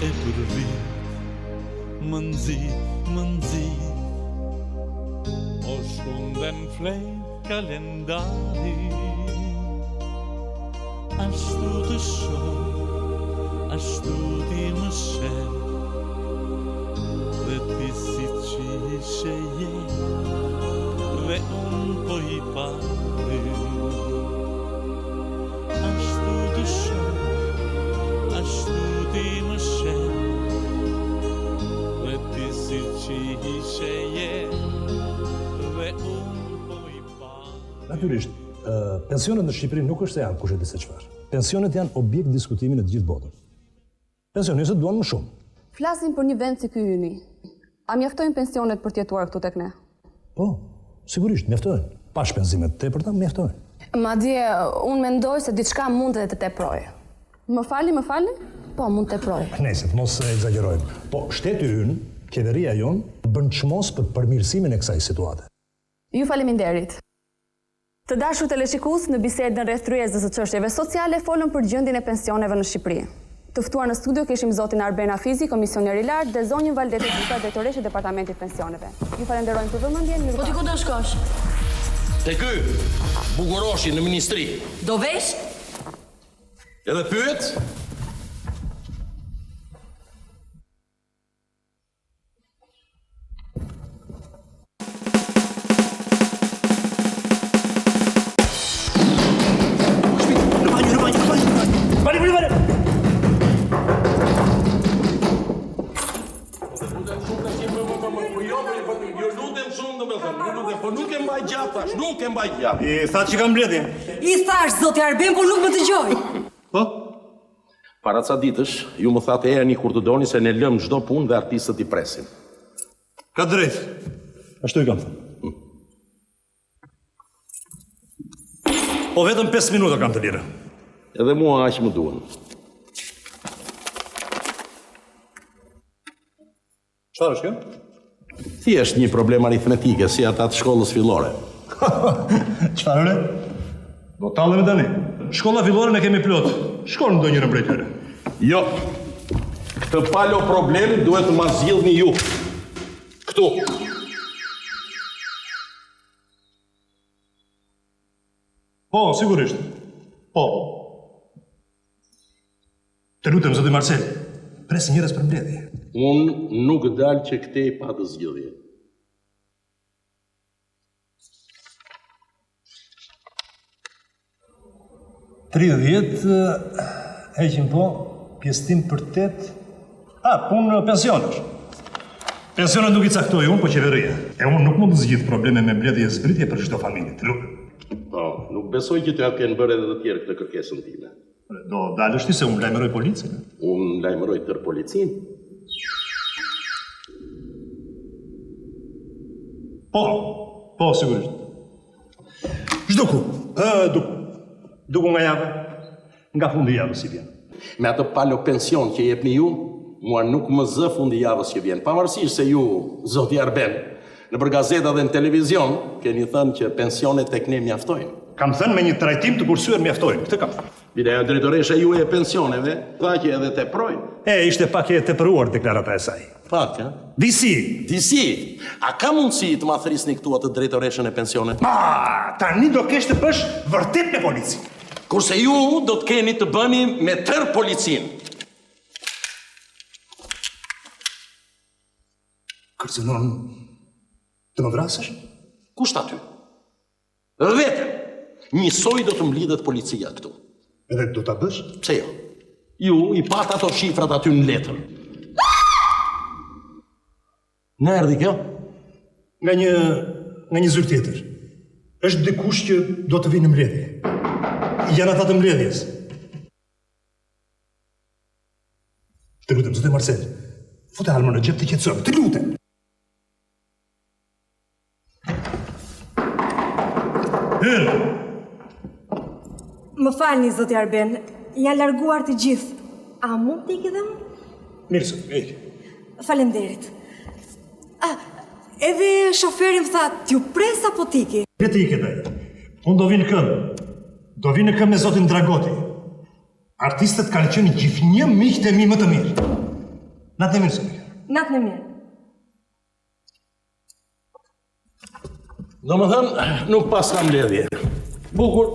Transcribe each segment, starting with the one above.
e për vit më nxit O shkunden flej kalendari Ashtu të shoh Ashtu ti më sheh Dhe ti si që ishe je Dhe unë po i pari Ashtu të shoh Ashtu ti më sheh Dhe ti si që ishe je Dhe unë po i pari Natyrisht, pensionet në Shqipëri nuk është se janë kush e di se çfarë. Pensionet janë objekt diskutimi në të gjithë botën. Pensionistët duan më shumë. Flasim për një vend si ky yni. A mjaftojnë pensionet për të jetuar këtu tek ne? Po, sigurisht mjaftojnë. Pa shpenzime të tepërta mjaftojnë. Madje unë mendoj se diçka mund edhe të teprojë. Më fali? Po, mund të teprojë. Nëse të mos egzagerojmë. Po, shteti ynë, qeveria jonë, bën çmos për përmirësimin e kësaj situate. Ju faleminderit. Të dashur teleshikues, në bisedën rreth tryezës së çështjeve sociale folëm për gjendjen e pensioneve në Shqipëri. Të ftuar në studio kishim zotin Arben Afizi, komisioner i lartë, dhe zonjën Valdete Gjita, drejtoreshe e Departamentit Pensioneve. Ju falenderojmë për vëmendjen. Po ti ku do shkosh? Te ky, Bukuroshi në ministri. Do vesh? Edhe pyet? Nuk e mbaj gjatë. I tha që kam mbledhje. I thash zoti Arben, por nuk më dëgjoj. Po? Para ca ditësh, ju më thatë erni kur të doni se ne lëm çdo punë dhe artistët i presin. Ka drejt. Ashtu i kam thënë. Po vetëm 5 minuta kam të lira. Edhe mua aq më duan. Çfarë është kjo? Thjesht një problem aritmetike si ata të shkollës fillore. Çfarë re? Do tallemi tani. Shkolla fillore ne kemi plot. Shkon ndonjëra prej tyre. Jo. Këtë palo problem duhet të ma zgjidhni ju. Këtu. Po, sigurisht. Po. Të lutem zoti Marcel. Pres njerëz për mbledhje. Unë nuk dal që këtej pa të zgjidhje. Heqim po, pjesëtim për 8. Punë pensionesh. Pensionet nuk i caktoj unë, po qeveria. E unë nuk mund të zgjidh probleme me mbledhje e zbritje për çdo familje. Të lutem. Po, nuk besoj që të kenë bërë edhe të tjerë këtë kërkesën time. Do dalësh ti se unë lajmëroj policin? Unë lajmëroj tër policin. Po, sigurisht. Duku nga java, nga fundi javës si vjen. Me atë palo pension që jepni ju, mua nuk më zë fundi javës që vjen. Pavarësisht se ju, zoti Arben, në për gazeta dhe në televizion, keni thënë që pensionet tek ne mjaftojnë. Kam thënë me një trajtim të kursyer mjaftojnë, këtë kam thënë. Bile, drejtoresha ju e pensioneve, tha që edhe teprojnë. Ishte pak e tepëruar deklarata e saj. Pak, ha? Disi. A ka mundësi të ma thrisni këtu atë drejtoreshën e pensionet? Tani do kesh të bësh vërtet me polici. Kurse ju do të keni të bëni me tër policin. Kërcënon të më vrasësh? Kusht aty? Vetëm, njësoj do të mblidhet policia këtu. Edhe do ta bësh? Pse jo? Ju i pat ato shifrat aty në letër. Nga erdhi kjo? Nga një zyrë tjetër. Është dikush që do të vinë në mbledhje. Janë ata të mbledhjes. Të lutem, zote Marcel, fute halmën në gjep të qetësojmë, të lutem. Më falni, zoti Arben, janë larguar të gjithë. A mund të ikë dhe unë? Mirë, zot, ikë. Faleminderit. Edhe shoferi më tha, t'ju pres apo t'iki? Vete ikë dhe. Unë do vinë këmë. Do vinë këmë me zotin Dragoti. Artistët kanë qenë gjithnjë miqtë e mi më të mirë. Natë e mirë, Zotë. Natën e mirë. Do më thënë, nuk pas kam ledhje. Bukur.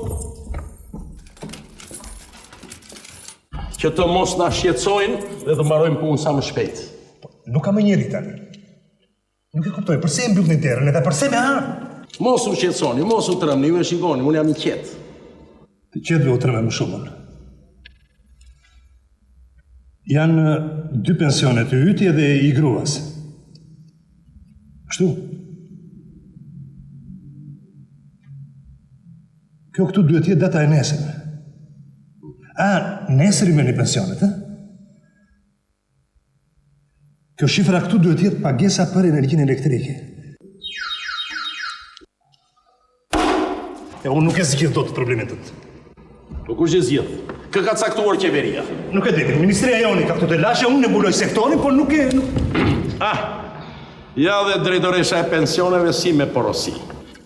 Që të mos na shqetësojnë dhe të mbarojmë punë sa më shpejt. Nuk ka më njëri tani. Nuk e kuptoj, përse e mbyllni derën edhe përse me harë? Mos u shqetësoni, mos u trëmni, ju e shikoni, unë jam i qetë. Të qetë dhe u trëme më shumën. Janë 2 pensionet, të yti edhe i gruas. Kështu? Kjo këtu duhet jetë data e nesërme. Nesër i me një pensionet, e? Kjo shifra këtu duhet jetë pagesa për energjinë elektrike. Unë nuk e zgjidh do të problemet të të. Nuk është e zgjidh. Kë ka caktuar qeveria? Nuk e di, Ministria joni ka këtu të lashe, unë e mbuloj sektorin, por nuk e... Ja dhe drejtoresha e pensioneve si me porosi.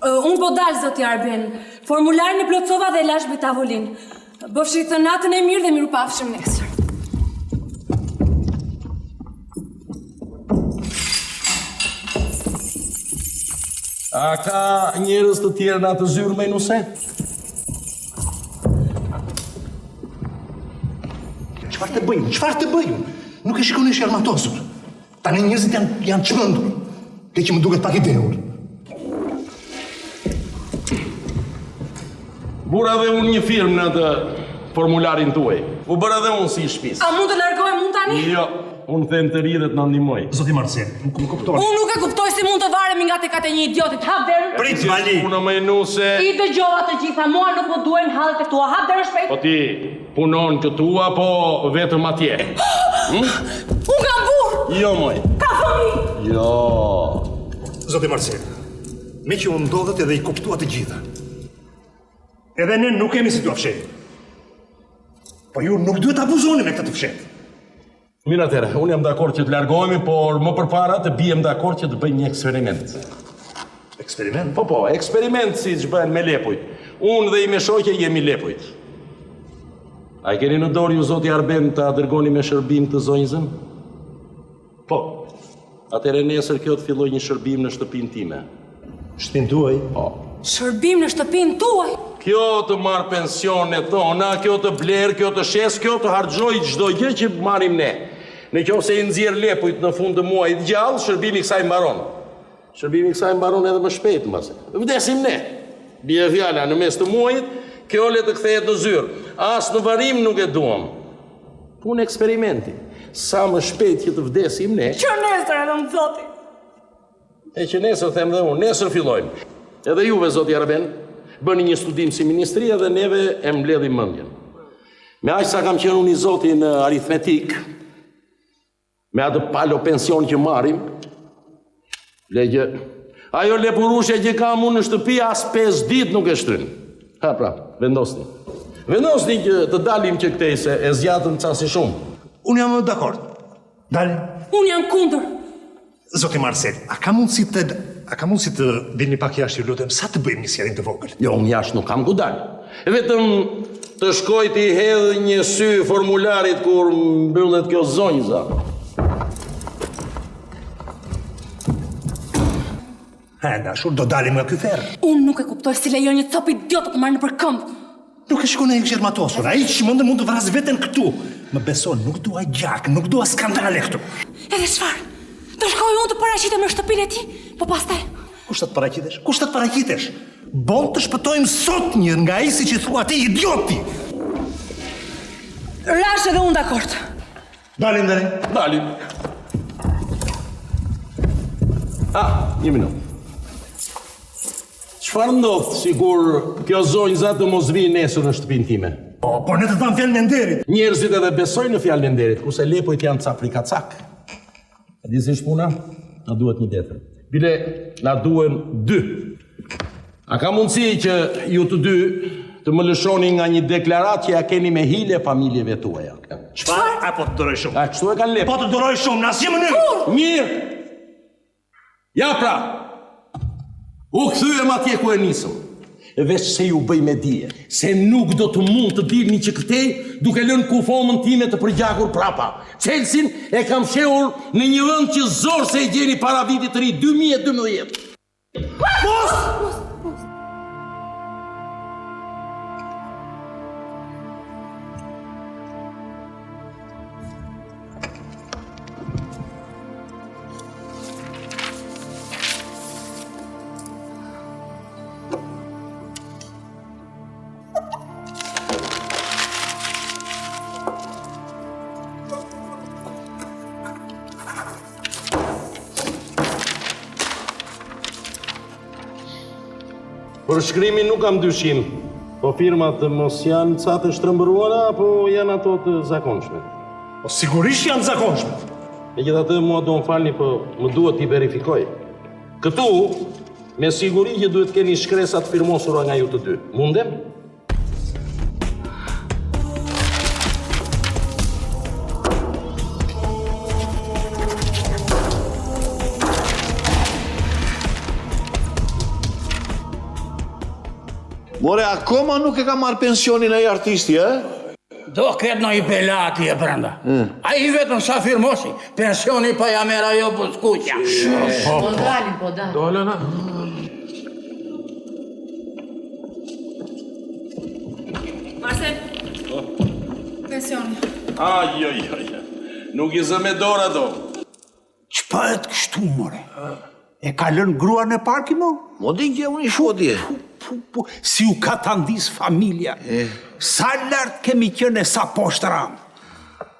Unë po dalë, zoti Arben. Formularin e plotësova dhe lash me tavolin. Bëfshi të natën e mirë dhe miru pafshim nesër. A ka njerëz të tjerë në atë zyrë me nuse? Çfarë të bëjmë? Nuk e shikoni që armatosur. Tani njerëzit janë çmendur. Ke që më duket pak i dehur. Bura dhe unë një firmë në atë formularin tuaj. U bëra dhe unë si i shtëpisë. A mund të largohem unë tani? Jo, unë them të ri dhe të na ndihmoj. Zoti Marcel, nuk më kuptoni. Unë nuk e kuptoj si mund të varemi nga tek atë një idiotit. Hap derën. Prit, Mali. Unë më nuse. I dëgjova të gjitha, mua nuk më duhen hallet e tua. Hap derën shpejt. Po ti punon këtu apo vetëm atje? Unë kam burr. Jo, moj. Ka fëmijë. Jo. Zoti Marcel, me që unë ndodhët edhe i kuptua të gjitha. Edhe ne nuk kemi si t'u fshetë. Po ju nuk duhet abuzoni me këtë të fshetë. Mirë atëre, unë jam dakord që të largohemi, por më përpara të bijem dakord që të bëjmë një eksperiment. Eksperiment? Po, eksperiment si që bëhen me lepujt. Unë dhe i me shoqe jemi lepujt. A i keni në dorë ju zoti Arben të dërgoni me shërbim të zonjëzën? Po. Atëre nesër kjo të filloj një shërbim në shtëpinë time. Shtëpinë tuaj? Po. Shërbim në shtëpinë tuaj? Kjo të marrë pensionet tona, kjo të blerë, kjo të shes, kjo të harxoj çdo gjë që marrim ne. Në qoftë se i nxjerr lepujt në fund të muajit gjallë, shërbimi kësaj mbaron. Shërbimi kësaj mbaron edhe më shpejt mbase. Vdesim ne. Bie fjala në mes të muajit, kjo le të kthehet në zyrë. As në varim nuk e duam. Punë eksperimenti. Sa më shpejt që të vdesim ne. Që nesër edhe më zoti. E që nesër them dhe unë, nesër fillojmë. Edhe juve zoti Arben, bëni një studim si ministria dhe neve e mbledhim mendjen. Me aq sa kam qenë unë i zoti në aritmetik, me atë palo pension që marrim, legje, ajo lepurushe që kam unë në shtëpi as 5 ditë nuk e shtryn. Ha pra, vendosni. Vendosni që të dalim që këtej se e zjatën ca si shumë. Unë jam dakord. Dalim. Unë jam kundër. Zoti Marcel, a ka mundësi të dilni pak jashtë, ju lutem, sa të bëjmë një sjellim të vogël? Jo, unë jashtë nuk kam ku dal. Vetëm të shkoj t'i hedh një sy formularit kur mbyllet kjo zonjza. Dashur, do dalim nga ky ferr. Unë nuk e kuptoj si lejon një cop idiot të marrë në përkëmb. Nuk e shkon ai xhermatosur, ai çmendë mund të vras veten këtu. Më beson, nuk dua gjak, nuk dua skandale këtu. Edhe çfarë? Të shkoj unë të paraqitem në shtëpinë e tij, po pastaj. Kush të paraqitesh? Kush të paraqitesh? Bon të shpëtojmë sot një nga ai siç i thua ti idioti. Rash edhe unë dakord. Dalim. Dalim. Një minutë. Çfarë ndodh sikur kjo zonjza të mos vijë nesër në shtëpinë time? Por ne të tham fjalën e nderit. Njerëzit edhe besojnë në fjalën e nderit, kurse lepujt janë ca frikacak. A di si shpuna? Na duhet një letër. Bile, na duhen 2. A ka mundësi që ju të dy të më lëshoni nga një deklarat që ja keni me hile familjeve tuaja? Çfarë? Apo të duroj shumë? Kështu e kanë lepë. Po të duroj shumë, në asnjë mënyrë. Mirë. Ja pra. U kthyem atje ku e nisëm. veç se ju bëj me dije, se nuk do të mund të dilni që këtej duke lënë kufomën time të përgjakur prapa. Çelsin e kam shehur në një vend që zorë se e gjeni para vitit të ri 2012. Për shkrimin nuk kam dyshim, po firmat mos janë ca të shtrëmbëruara, apo janë ato të zakonshme? Po sigurisht janë zakonshme. Megjithatë, mua do më falni, po më duhet t'i verifikoj. Këtu, me siguri që duhet keni shkresat firmosura nga ju të dy. Mundem? More, akoma nuk e ka marrë pensionin ai artisti, Do ketë në i belati e brenda. A i vetëm sa firmosi, pensioni pa ja mera jo për skuqja. Po dalin, po dalin. Dole na. Marcel, pensioni. Aj. Nuk i zë me dora do. Qëpa e të kështu, more? E ka lënë grua në parki, mo? Mo di që unë i shodje. Si u ka të ndis familja. Sa lartë kemi qenë e sa poshtë ram.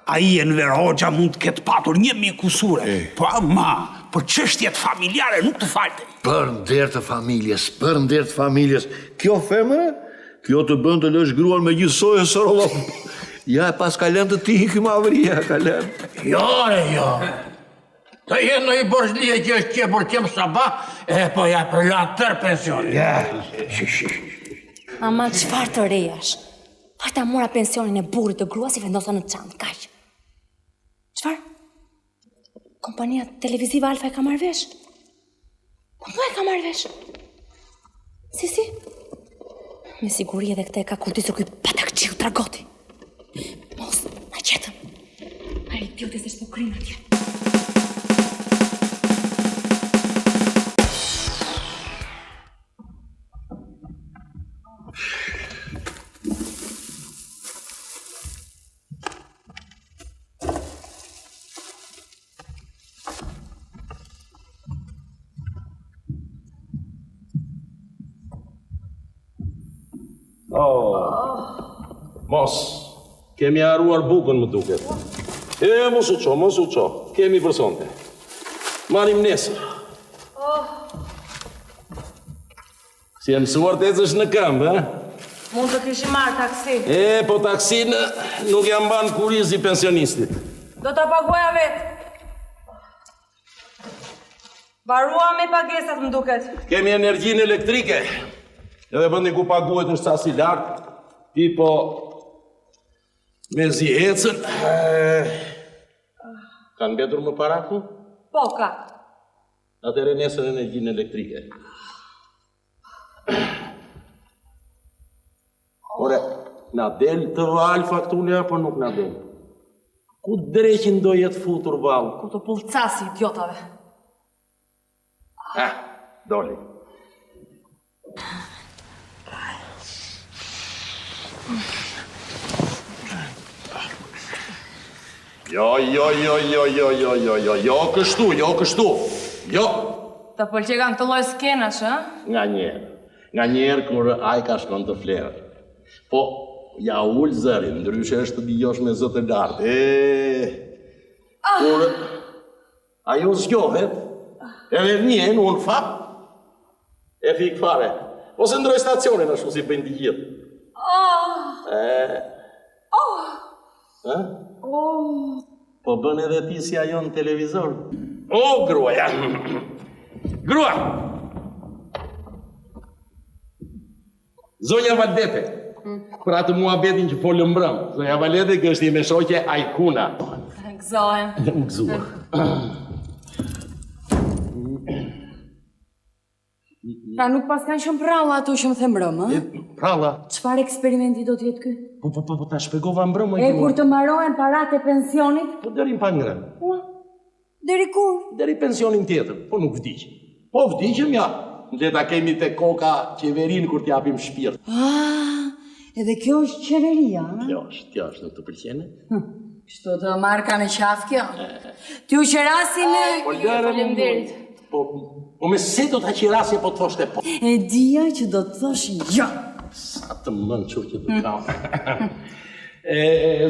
A i e në Verhoxha mund të ketë patur 1.000 kusure. Po ama, për çështjet familjare nuk të falte. Për nder të familjes. Kjo femre, kjo të bën të lësh gruan me gjithë sojë sorollop. Ja, pas ka lënë të ti këma avria, ka lënë. Jo. Të jenë në i borçlije që është që për qemë sabah, po ja për lanë tërë pensioni. Ama çfarë të rejash? Hajta mora pensionin e burrit të gruas i vendosa në çantë, kaq. Çfarë? Kompania televizive Alfa e ka marrë vesh? Po e ka marrë vesh? Si? Me siguri edhe këte e ka kurdisur kuj patakqiu tragoti. Mos, na qetëm. Ari idiote se shpo krinë atje. Mos, kemi haruar bukën më duket. Mos u qo, kemi për sonte. Marim nesër. Si e mësuar të ecësh në këmbë, Mund të kishim marrë taksi. Po taksin nuk jam ban kurizi pensionistit. Do t'a paguaja vetë. Barua me pagesat më duket. Kemi energjinë elektrike. Edhe vendi ku paguhet është sasi lartë. Tipo me zi ecën. Kanë mbetur më para ku? Po, ka. Atëre nesër energjinë elektrike. Ore, na del të val faktulja, apo nuk na del? Ku dreqin do jetë futur valë? Ku të pullcasi, idiotave. Doli. Jo, kështu. Të pëlqekan këtë lloj skenash, ha? Nga njerë kur aj ka shkon të flerë. Po, ja ullë zërin, ndryshe është të digjosh me zëtë lartë. Kur ajo zgjohet, edhe njën, unë fap, e fik fare. Ose ndroj stacionin, ashtu si bëjnë t'i gjithë. Po bën edhe ti si ajo në televizor. Gruaja! Grua! Zonja Valdete, për atë muhabetin që folë mbrëm. Zonja Valdete kështë i me shoqe Ajkuna. Gëzohem. U gëzuar. Pra nuk pas kanë shumë pralla ato që më the mbrëmë, ë? Pralla. Çfarë eksperimenti do të jetë ky? Po ta shpjegova mbrëmë. E kur të mbarohen paratë e pensionit? Po deri pa ngrën. Deri kur? Deri pensionin tjetër, po nuk vdiqem. Po vdiqem ja. Le ta kemi te koka qeverin kur t'japim shpirt. Edhe kjo është qeveria, ë? Kjo është, nuk të pëlqen? Kështu të marrë ka në qafë kjo. Ty u qerasi me... Faleminderit. Po me se do t'a qirasi po të thoshte po. E dia që do të thosh jo. Sa të mënë që të kam.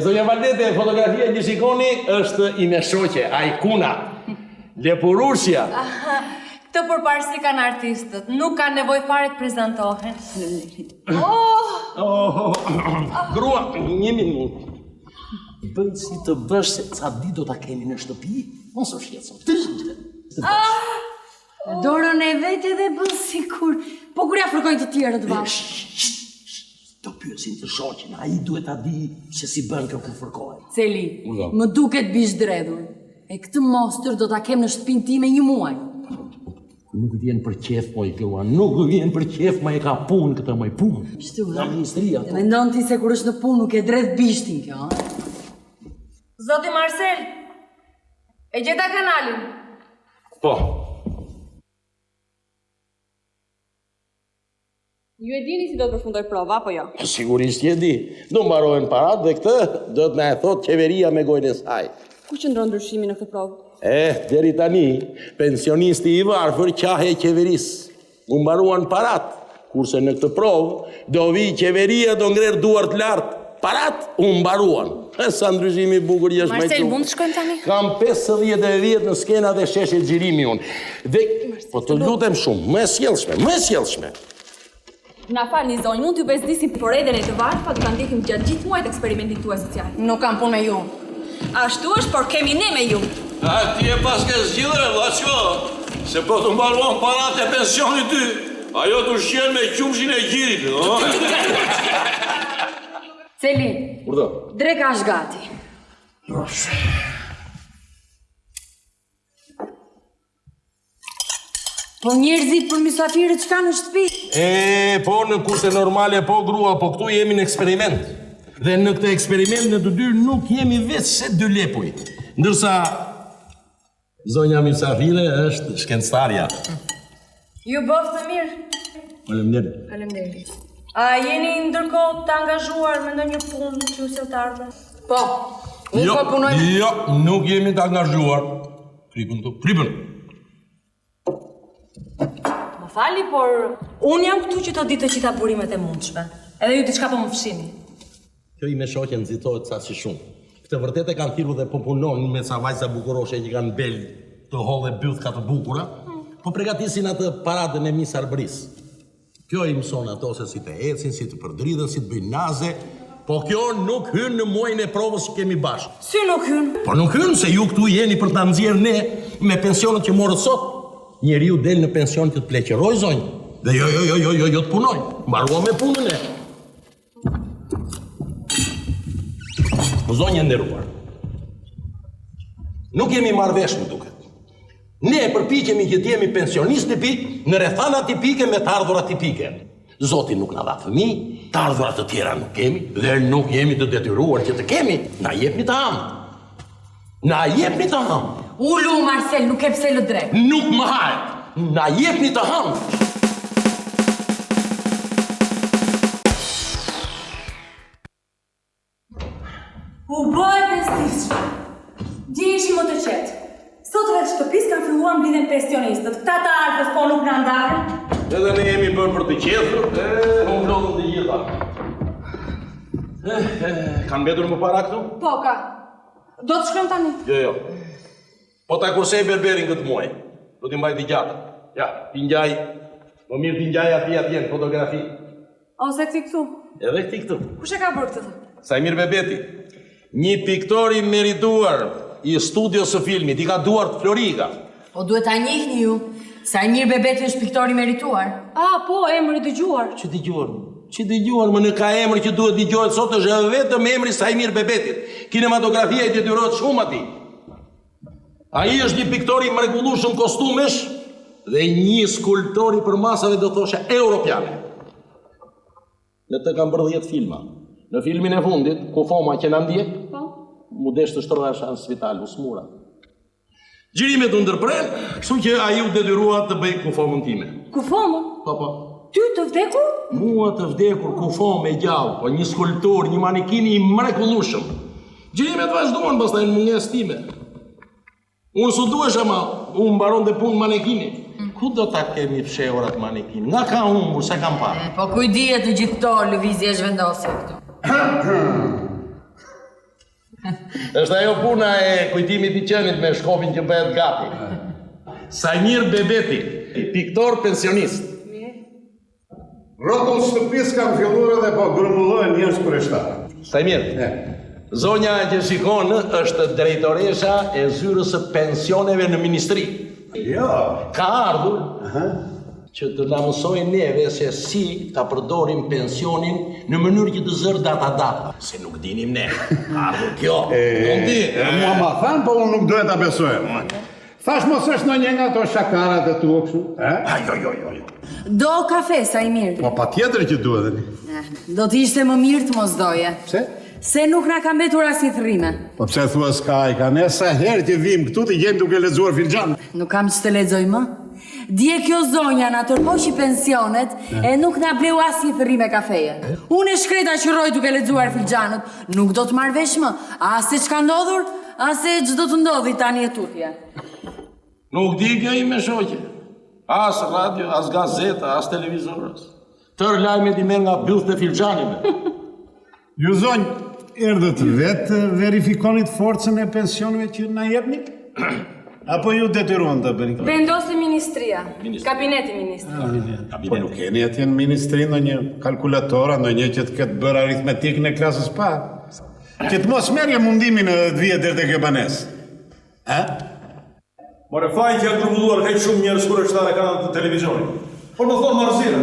Zonja Valdete, fotografia që shikoni është i me shoqe, Ajkuna, Lepurusja. Këtë përparësi kanë artistët, nuk kanë nevojë fare të prezantohen. Grua, 1 minutë. Bëjtë si të bësh se ca ditë do t'a kemi në shtëpi, mos o shqetëson. Dorën e vetë edhe bën sikur, po kur ja fërkojnë të tjerët vash. Do pyesin të shoqin, ai duhet ta di se si bën kjo kur fërkohet. Celi, më duket bish dredhur. E këtë mostër do ta kem në shtëpinë time 1 muaj. Nuk vjen për qef, moj Grua, nuk vjen për qef, ma e ka punë këtë moj punë. Shtu, nga ministria. E mendon ti se kur është në punë nuk e dredh bishtin kjo, ha? Zoti Marcel, e gjeta kanalin? Po. Ju e dini si do të përfundoj prova, apo jo? Sigurisht je di. Do mbarohen parat dhe këtë do të na e thot qeveria me gojën e saj. Ku qëndron ndryshimi në këtë provë? Deri tani, pensionisti i varfër qahe qeverisë. U mbaruan parat, kurse në këtë provë do vi qeveria do ngrer duart lart. Parat u mbaruan. Sa ndryshimi i bukur jesh më i Marcel, mund të shkojmë tani? Kam 50 vjet në skena dhe sheshe xhirimi unë. Dhe po të lutem shumë, më e sjellshme. Na falni zonjë, mund t'ju bezdisim por edhe ne të varfa do ta ndjekim gjatë gjithë muajit eksperimentit tuaj social. Nuk kam punë me ju. Ashtu është, por kemi ne me ju. A ti e pas ke zgjidhur, vllaço, se po të mbaruan paratë e pensionit ty. Ajo të shqen me qumshin e gjirit, no? Celi, Urdo. dreka është gati. Po njerëzit për mysafirët çka në shtëpi? Po në kurse normale, po Grua, po këtu jemi në eksperiment. Dhe në këtë eksperiment në të dy nuk jemi vetë se 2 lepuj. Ndërsa zonja mysafire është shkencëtarja. Ju bëftë të mirë. Faleminderit. Faleminderit. A jeni ndërkohë të angazhuar me ndonjë punë qytetarëve? Po. Unë po punoj. Jo, nuk jemi të angazhuar. Pripën. Më fali, por unë jam këtu që të ditë të qita burimet e mundshme. Edhe ju diçka po më fshini. Kjo i me shoqe nxitohet sa si shumë. Këtë vërtet e kanë thirrur dhe po punon me ca vajza bukuroshe që kanë bel të hollë bythka të bukura, po përgatisin atë paradën e Miss Arbërisë. Kjo i mëson ato se si të ecin, si të përdridhen, si të bëjnë naze, po kjo nuk hyn në muajin e provës që kemi bashkë. Si nuk hyn? Po nuk hyn se ju këtu jeni për ta nxjerrë ne me pensionet që morët sot. Njeriu del në pension që të pleqëroj zonjë. Dhe jo të punoj. Mbarua me punën e. Zonjë nderuar. Nuk jemi marrëvesh më duket. Ne përpiqemi që të jemi pensionistë tipik, në rrethana tipike me të ardhura tipike. Zoti nuk na dha fëmijë, të ardhura të tjera nuk kemi dhe nuk jemi të detyruar që të kemi. Na jepni të ham. Ulu, Marcel, nuk e pse lë drejt. Nuk më hajt. Na jepni të ham. U bëj pestisht. Gjishim më të qetë. Sot rreth shtëpis kanë filluar mblidhen pensionistët. Këta të alfës po nuk na ndahen. Edhe ne jemi bërë për të qetur, unë vlodhën të gjitha. Kanë mbetur më para këtu? Po, ka. Do të shkojmë tani? Jo. Po ta kursej berberin këtë muaj. Do t'i mbaj t'i gjatë. Ja, t'i njaj. Më mirë t'i njaj atje në fotografi. Ose këti këtu? Edhe këti këtu. Kush e ka bërë këtë? Sajmir Bebeti. Një piktor i merituar i studios së filmit, i ka duart Florika. Po duhet ta njihni ju. Sajmir Bebeti është piktor i merituar. Po, emri dëgjuar. Që dëgjuar, më në ka emri që duhet dëgjohet sot është vetëm emri Sajmir Bebetit. Kinematografia i detyrohet shumë atij. Ai është një piktor i mrekullueshëm kostumesh dhe një skulptori për masave do thoshe europiane. Në të kam bërë 10 filma. Në filmin e fundit, ku Foma që në ndjek, mu desh të shtrohesh në spital, u smura. Gjirimet u ndërpren, kështu që ai u detyrua të bëj kufomën time. Kufomën? Po. Ty të vdekur? Mua të vdekur kufom e gjallë, po një skulptor, një manekini i mrekullueshëm. Gjirimet vazhduan pastaj në mungesë time. Unë su duhesh ama, unë mbaron dhe punë manekini. Ku do ta kemi fshehur atë manekin? Nga ka humbur, se kam parë. Po kuj dihet të gjithë këto lëvizje zhvendosje këtu. Është ajo puna e kujtimit i qenit me shkopin që bëhet gati. Samir Bebeti, piktor pensionist. Rrotull shtëpis kam filluar edhe po grumullohen njerëz kurioztar. Samir, zonja që shikon është drejtoresha e zyrës së pensioneve në ministri. Jo. Ka ardhur që të na mësojë neve se si ta përdorim pensionin në mënyrë që të zër data. Se nuk dinim ne. Ardhur kjo. Mua ma thanë, po unë nuk doja ta besoj. Thash mos është ndonjë nga ato shakarat e tua kështu? Jo. Do kafe, Sajmir. Po patjetër që duhet. Do t'ishte më mirë të mos doje. Pse? Se nuk na ka mbetur as i thërrime. Po pse thua s'ka i ka ne sa herë që vim këtu të gjejmë duke lexuar filxhan. Nuk kam që të lexoj më. Dje kjo zonja na tërpoqi pensionet e nuk na bleu as i thërrime kafeje. Unë e shkreta që rroj duke lexuar filxhanët, nuk do të marr vesh më, as se çka ndodhur, as se ç'do të ndodhi tani e tutje. Nuk di kjo i me shoqe. As radio, as gazeta, as televizorës. Tërë lajmet i merr nga byllët e filxhanive. Ju zonjë, erdhët vetë verifikonit forcën e pensioneve që na jepni? Apo ju detyruan të bëni? Vendosi ministria, kabineti ministri. Po nuk keni atje në ministri ndonjë kalkulatora, ndonjë që të ketë bërë aritmetikën e klasës parë. Që të mos merrje mundimin e 10 vjet deri te kjo banesë. More fajnë që janë grumbulluar heq shumë njerëz kurioztare kanë të televizionit. Por më thonë marrëzira.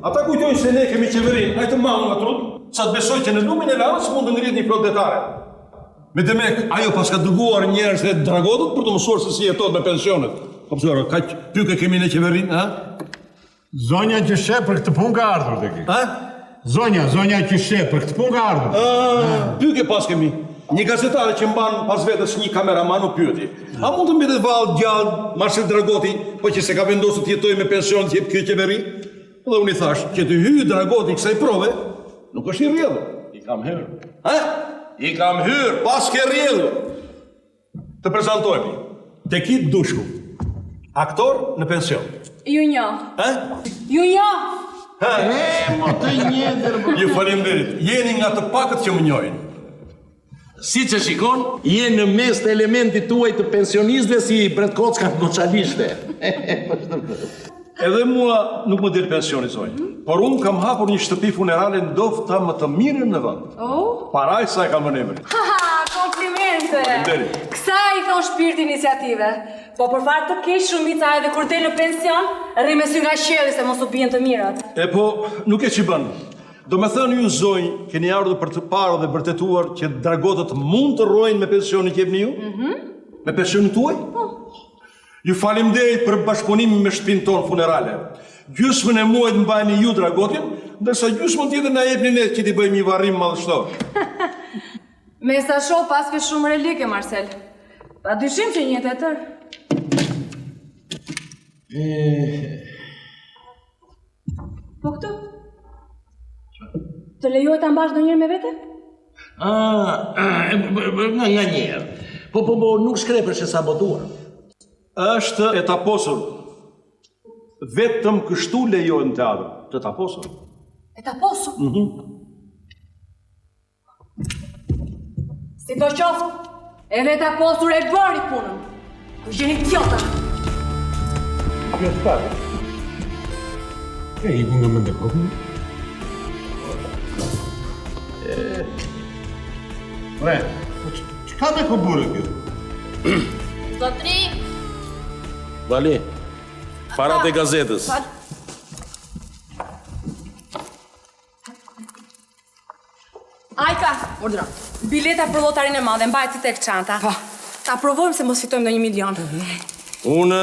Ata kujtojnë se ne kemi qeverinë, ai të mamu nga trut, sa të besoj që në lumin e lanës mund të ngrihet një plot detare. Me demek, ajo pas ka dërguar njerëz të dragotët për të mësuar se si jetohet me pensionet. Po pse kaq pyke kemi në qeverinë, ha? Zonja që sheh për këtë punë ka ardhur tek ai. Zonja që sheh për këtë punë ka ardhur. Pyke pas kemi. Një gazetare që mban pas vetës një kameraman u pyeti. A mund të mbetet vallë gjallë Marcel Dragoti, po që se ka vendosur të jetojë me pension të jep kjo qeveri? Dhe unë i thash që të hyjë Dragoti kësaj prove, nuk është i rrjedhur. I kam hyrë. I kam hyrë, pas ke rrjedhur. Të prezantojmë. Tekit Dushku, aktor në pension. Ju njo. Ju njo. Mo të njëdër. Ju faleminderit. Jeni nga të pakët që më njohin. Si që shikon, je në mes të elementit tuaj të pensionistëve si Bret Kocka goçalishte. Edhe mua nuk më del pensioni, zonjë. Por unë kam hapur një shtëpi funerale ndofta më të mirën në vend. Paraj sa e kam në emër. Komplimente! Kësa i thon shpirt iniciative. Po për fakt të keq shumica edhe kur del në pension, rri me sy nga qielli se mos u bien të mirat. E po, nuk e që bën. Do me thënë ju zonjë, keni ardhur për të parë dhe vërtetuar që dragotët mund të rrojnë me pensionin që jepni ju? Me pensionin tuaj? Ju faleminderit për bashkëpunimin me shtëpinë tonë funerale. Gjysmën e muajit mbajni ju dragotin, ndërsa gjysmën tjetër na jepni ne që t'i bëjmë një varrim madhështor. Me sa shoh pas ke shumë relike, Marcel. Pa dyshim që një të tërë. Po këtu? Të lejohet ta mbash ndonjëherë me vete? Nga njerë. Po, nuk shkrepësh e sabotuar. Është e taposur. Vetëm kështu lejohet në teatr, të taposur. E taposur? Si do qoftë, edhe e taposur e bëri punën. Ku gjeni tjota. Kjo të parë. E iku nga më ndekokën. Bre, që ka me këburë kjo? Zotri! Vali, parat e gazetës. Ajka, urdhëro. Bileta për lotarin e madhe, mbajt tek çanta. Ta provojmë se mos fitojmë ndonjë milion. Unë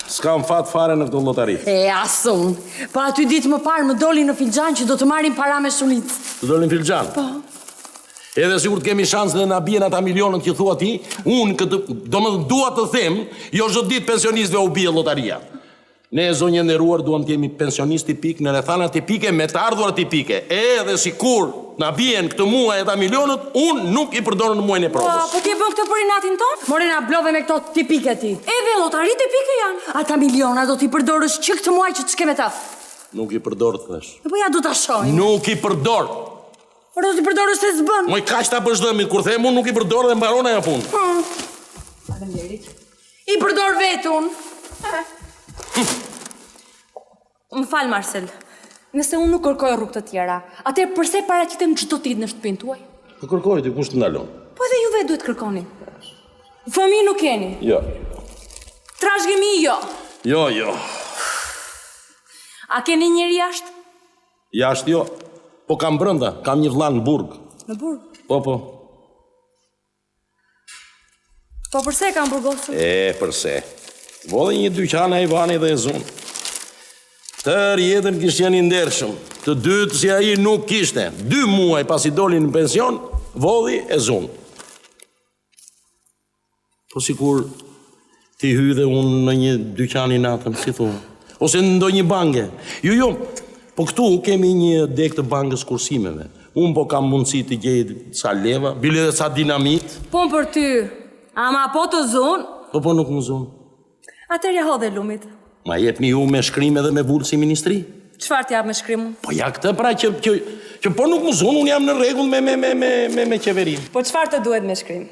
s'kam fat fare në këto lotarit. Asun. Pa aty ditë më parë më doli në filxhan që do të marrin para me shumicë. Të dolin filxhan? Po. Edhe sigur të kemi shansë dhe na bien ata milionët që thua ti, unë dua të them, jo çdo ditë pensionistëve u bie lotaria. Ne, zonjë e nderuar, duam të jemi pensionist tipik në rrethana tipike me të ardhurat tipike. Edhe sikur na bien këtë muaj ata milionët, unë nuk i përdor në muajin e provës. Po ti bën këtë për inatin ton? More na blove me këto tipike ti. Edhe llotari tipike janë. Ata miliona do t'i përdorësh që këtë muaj që të shke me ta. Nuk i përdor thash. Po ja do ta shohim. Nuk i përdor. Por do t'i përdorësh se s'bën. Moj kaq ta bësh dëmin kur them unë nuk i përdor dhe mbaron ajo punë. Faleminderit. I përdor vetun. Më fal, Marcel. Nëse unë nuk kërkoj rrugë të tjera, atëherë pse paraqitem çdo ditë në shtëpinë tuaj? Po kërkoj ti, kush të ndalon? Po edhe juve duhet kërkoni. Fëmijë nuk keni. Jo. Trashëgimi jo. Jo. A keni njëri jashtë? Jashtë jo. Po kam brenda, kam një vlla në Burg. Në Burg? Po. Po përse kam burgosur? Përse? Vodhe një dyqan ai Vani dhe e Zun. Tër jetën kishte janë i ndershëm. Të dytë si ai nuk kishte. 2 muaj pasi doli në pension, vodhi e Zun. Po sikur ti hy dhe unë në një dyqan i natën, si thua. Ose në ndonjë banke. Jo. Po këtu kemi një dek të bankës kursimeve. Unë po kam mundësi të gjej ca leva, bile dhe ca dinamit. Po për ty. Ama po të Zun? Po nuk më Zun. Atëherë hodhe lumit. Ma jepni ju me shkrim edhe me vullë si ministri? Çfarë t'jap me shkrim? Po ja këtë pra që po nuk më Zun, unë jam në rregull me qeverin. Po çfarë të duhet me shkrim?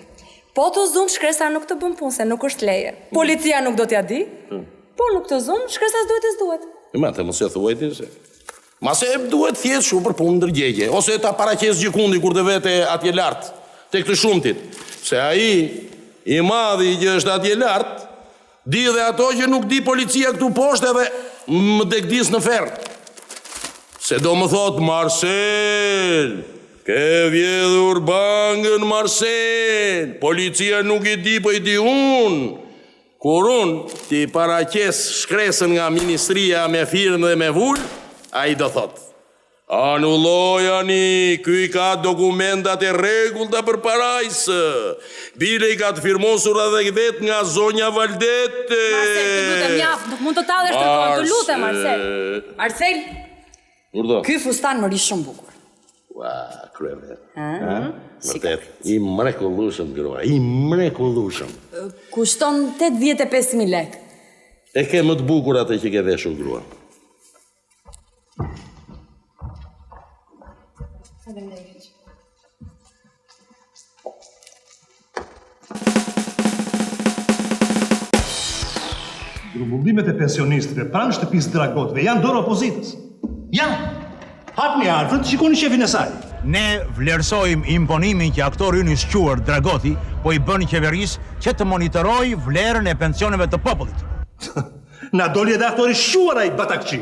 Po të Zun, shkresa nuk të bën punë, se nuk është leje. Policia nuk do t'ja di. Po nuk të Zun, shkresa s'duhet. Ma të mos e thuaj ti se. Ma se duhet thjesht shumë për punë ndërgjegje, ose ta paraqes gjikundi kur të vete atje lart, tek të shumtit. Se ai i madhi që është atje lart, di dhe ato që nuk di policia këtu poshtë edhe më dekdis në ferë. Se do më thot, Marcel, ke vjedhur bangën, Marcel, policia nuk i di, po i di unë. Kur unë ti paraqes shkresën nga ministria me firmë dhe me vull, a i do thot, anullojani, ky ka dokumentat e rregullta për parajsë. Bile i ka të firmosur edhe vet nga zonja Valdete. Marcel, të lutem mjaft, nuk mund të tallesh të kohë, të lutem, Marcel. Marcel, Urdo. ky fustan më ri shumë bukur. Ua, kryeve. Vërtet, i mrekullueshëm grua, i mrekullueshëm. Kushton 85.000 lekë. E ke më të bukur atë që ke veshur grua. Grumbullimet e pensionistëve pranë shtëpisë Dragotëve janë dorë opozitës. Janë. Hapni arfën, shikoni shefin e saj. Ne vlerësojmë imponimin që aktori ynë i shquar Dragoti po i bën qeverisë që të monitorojë vlerën e pensioneve të popullit. Na doli edhe aktori shquar ai Batakçi.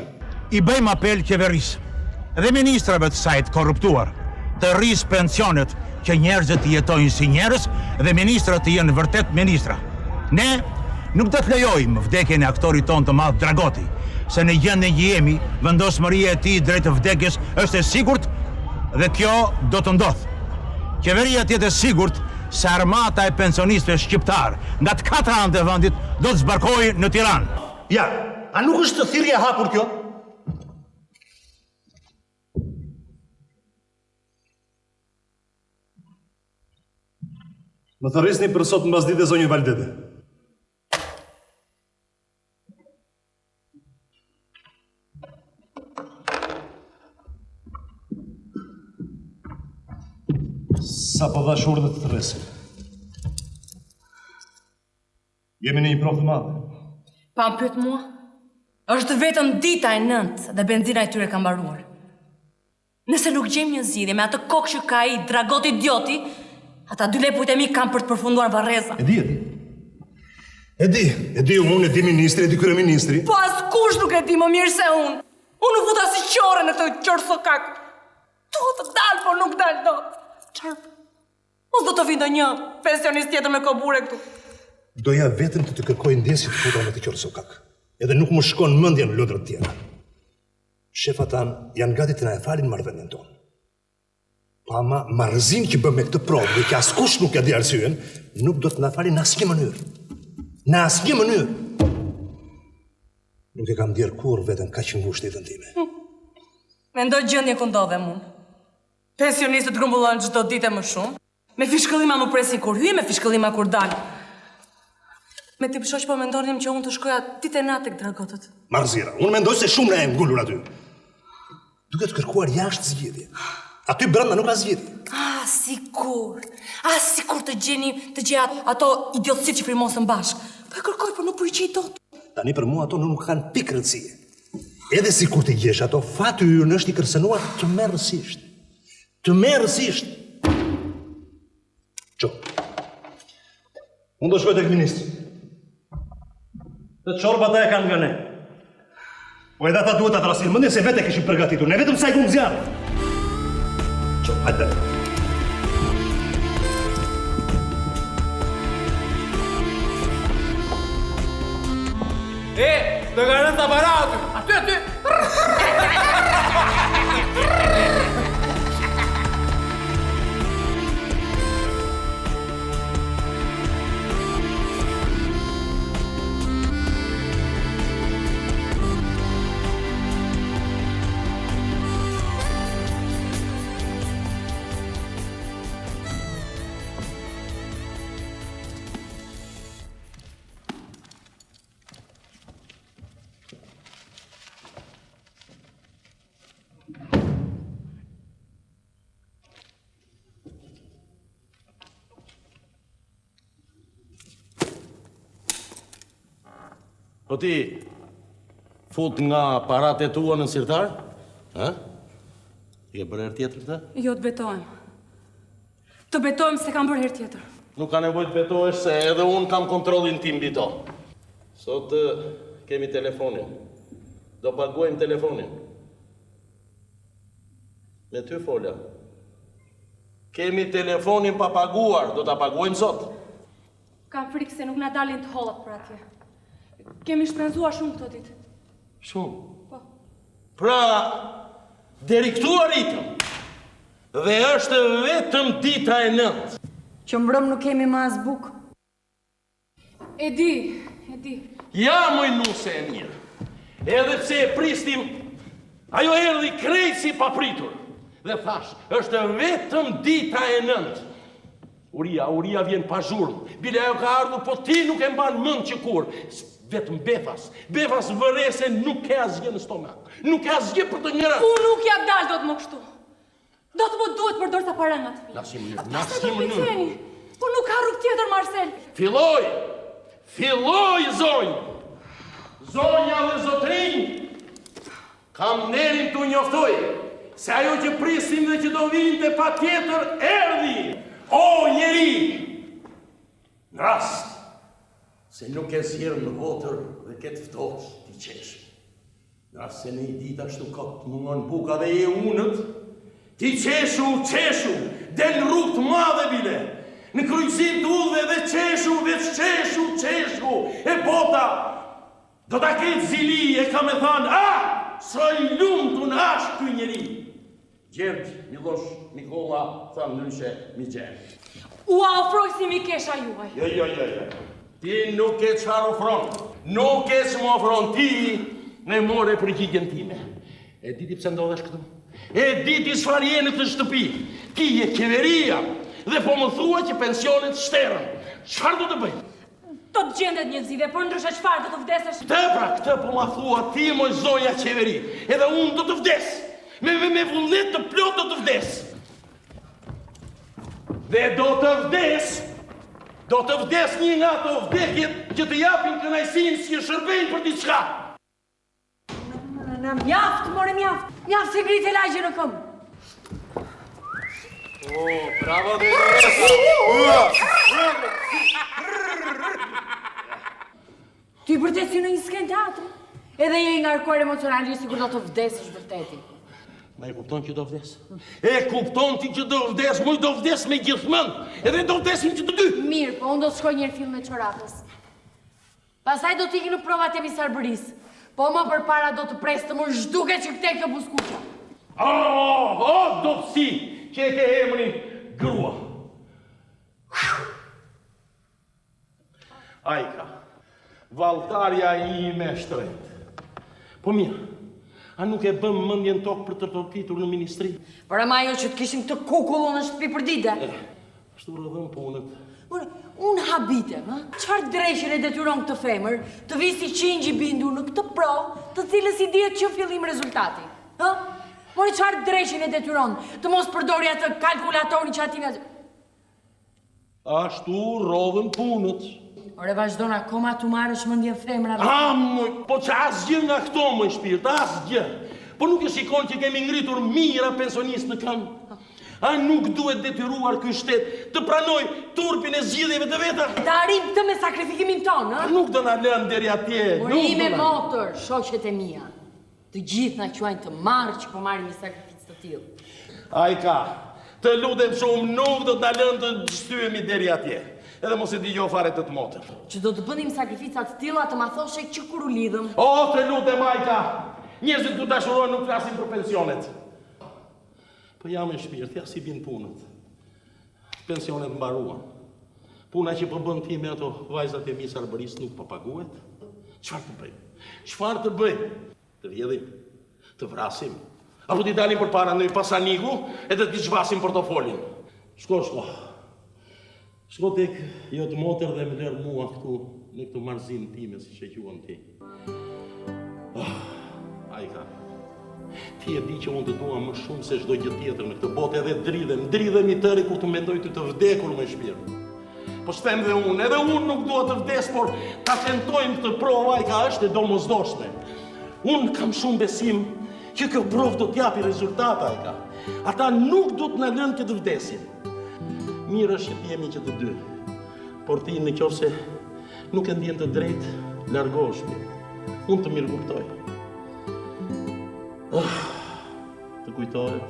I bëjmë apel qeverisë dhe ministrave të saj të korruptuar të rrisë pensionet që njerëzit të jetojnë si njerëz dhe ministrat të jenë vërtet ministra. Ne nuk do të lejojmë vdekjen e aktorit ton të madh Dragoti, se në gjendjen që jemi, vendosmëria e tij drejt vdekjes është e sigurt dhe kjo do të ndodhë. Qeveria tjetë e sigurt se armata e pensionistëve shqiptar nga të 4 anët e vendit do të zbarkojë në Tiranë. Ja, a nuk është thirrje e hapur kjo? Më thërrisni për sot mbasditë e zonjë Valdete. Sa po dhash urdhë të thërresin. Jemi në një provë të madhe. Pa më pyet mua? Është vetëm dita e 9 dhe benzina e tyre ka mbaruar. Nëse nuk gjejmë një zgjidhje me atë kokë që ka ai Dragoti idioti, ata 2 lepujt e mi kanë për të përfunduar varreza. E di unë, e di ministri, e di kryeministri. Po askush nuk e di më mirë se unë. Unë u futa si qore në këtë qorsokak. Duhet të dal, po nuk dal dot. Çfarë? Mos do të vi ndonjë pensionist tjetër me kobure këtu. Doja vetëm të kërkoj ndjesit të futa me të qërë sokak. Edhe nuk më shkon mendja në lodrët tjera. Shefa tanë janë gati të na e falin marrëvendjen tonë. Pa ama marrëzim që bëm me këtë provë dhe që askush nuk ja di arsyen, nuk do të na falin në asnjë mënyrë. Në asnjë mënyrë. Nuk e kam djerë kur vetën kaq ngushtë jetën time. Mendoj gjendje ku ndodhem unë. Pensionistët grumbullojnë çdo ditë më shumë. Me fishkëllima më presin kur hyj, me fishkëllima kur dal. Me tip shoq po mendonim që unë të shkoja ditë e natë tek dragotët. Marzira, unë mendoj se shumë na e ngulur aty. Duke të kërkuar jashtë zgjedhje. Aty brenda nuk ka zgjedhje. Sikur të gjej ato idiotësit që firmosën bashkë. Po e kërkoj, por nuk përgjigj dot. Tani për mua ato nuk kanë pikë rëndësie. Edhe sikur të gjesh ato, fati ynë është i kërcënuar të merrësisht. Të merrësisht. Ço. Unë do shkoj tek ministri. Të çorbat e kanë nga ne. Po edhe ata duhet ta trasin mendjen se vetë kishin përgatitur. Ne vetëm sa i kum zjarr. Ço, hajde. Do ka rënë aparatu. Aty. Po ti fut nga paratet tua në sirtar? Ha? I ke bërë herë tjetër këtë? Jo, të betojmë. Të betojmë se kam bërë herë tjetër. Nuk ka nevojë të betohesh se edhe unë kam kontrollin tim mbi to. Sot kemi telefonin. Do paguajmë telefonin. Me ty fola. Kemi telefonin pa paguar, do ta paguajmë sot. Kam frikë se nuk na dalin të hollat për atje. Kemi shpenzuar shumë këto ditë. Shumë? Po. Pra, deri këtu arritëm. Dhe është vetëm dita e 9. Që mbrëm nuk kemi më as bukë. E di. Ja, moj nuse e mirë. Edhe pse e pristim, ajo erdhi krejt si papritur. Dhe thash, është vetëm dita e 9. Uria vjen pa zhurmë. Bile ajo ka ardhur, po ti nuk e mban mend që kur. Vetëm befas vërese nuk ke asgjë në stomak. Nuk ke asgjë për të njëra. Unë nuk ja dal dot më kështu. Do të më duhet përdor sa para nga të fillë. Nasim mënyrë. Po nuk ka rrugë tjetër, Marcel. Filloj, zonjë. Zonja dhe zotrinj, kam nerin të njoftoj, se ajo që prisim dhe që do vinte pa tjetër erdhi. O, njeri! Në rast, se nuk e zjerë në votër dhe ketë ftosh t'i qesh. Në rast se në i dit ashtu kot mungon buka dhe e unët, t'i qeshu, del rrugë të madhe bile. Në kryqësim të udhve dhe qeshu, e bota, do t'a ketë zili e ka me thanë, soj lumë të në ashtë këj njeri. Gjergj, Milosh, Nikola, thamë nëryshe, mi gjerë. U ofroj si mi kesha juaj. Jo. Ti nuk e qarë ofron. Nuk e që më ofron. Ti me more përgjigjen time. E diti pse ndodhesh këtu? E diti çfarë je në këtë shtëpi? Ti je qeveria dhe po më thua që pensionet shterën. Çfarë do të bëj? Do të gjendet një zgjidhje, por ndryshe çfarë do të vdesësh? Këtë po ma thua ti, moj zonja qeveri. Edhe unë do të vdes. Me vullnet të plot do të vdes. Dhe do të vdes një nga ato vdekjet që të japin kënaqësinë si shërbejnë për diçka. Mjaft, mjaft. Mjaft se ngritë lagje në këmbë. Bravo dhe Ti vërtet si në një sken teatri. Edhe je i ngarkuar emocionalisht sikur do të vdesësh vërteti. Ma e kupton që do vdes? E kupton ti që do vdes, muj do vdes me gjithmënd, edhe do vdesim që të dy. Mirë, po unë do të shkoj njërë film me Qorapës. Pastaj do t'i në provat e misarbëris. Po më përpara do të presë të më zhduke që këtej kjo buskuqa. Do të si, që e ke emrin grua. Ajka, valtarja i me shtrejt. Po mirë, a nuk e bëm mëndjen tokë për të përpitur në ministri? Por ama jo që të kishim të kukullu në shtëpi për dite. Shtu rëdhëm punët. Unë habitem, qëfar drejshin e detyron këtë femër të visi qingji bindur në këtë provë të cilës i dihet që fillim rezultati? Por qëfar drejshin e detyron të mos përdori atë kalkulatorin që ati nga... Ashtu rodhën punët. Ore, vazhdojnë akoma të marrësh mëndjen femrave. Po që asgjë nga këto, më shpirt, asgjë. Po nuk e shikon që kemi ngritur mira pensionistë në kënd. A nuk duhet detyruar ky shtet të pranoj turpin e zgjidhjeve të veta? Ta arrim këtë me sakrifikimin tonë, ha? Nuk do na lënë deri atje. Morime motor, shoqet e mia. Të gjithë na quajnë të marrë që po marrim një sakrificë të tillë. Ajka, të lutem shumë, nuk do të na lënë të shtyhemi deri atje. Edhe mos e dëgjoj fare të motër. Që do të bënim sakrificat të tilla të ma thoshe që kur u lidhëm. Të lutem, Ajka. Njerëzit du dashurojnë nuk flasin për pensionet. Po jam e shpirt, ja si bin punët. Pensionet mbaruan. Puna që po bën ti me ato vajzat e misarbëris nuk po paguhet. Çfarë të bëjmë? Çfarë të bëjmë? Të vjedhim, të vrasim. Apo t'i dalim përpara në pasaniku edhe t'i zhvasim portofolin. Shko. Shko tek jo të motër dhe më lërë mua këtu në këtë marzin time, si që quan ti. Ajka, ti e di që unë të dua më shumë se çdo gjë tjetër në këtë botë, edhe dridhem i tëri kur të mendoj të vdekur me shpirt. Po shtem dhe unë, edhe unë nuk dua të vdes, por ta tentojmë këtë provë, Ajka, është e domosdoshme. Unë kam shumë besim që kjo provë do t'japi rezultat, Ajka. Ata nuk do të na lënë këtë vdesjen. Mirë është që t'jemi që të dy, por ti në qofse nuk e ndjen të drejt, largoheshmi. Unë të mirë kuptoj. Të kujtohet,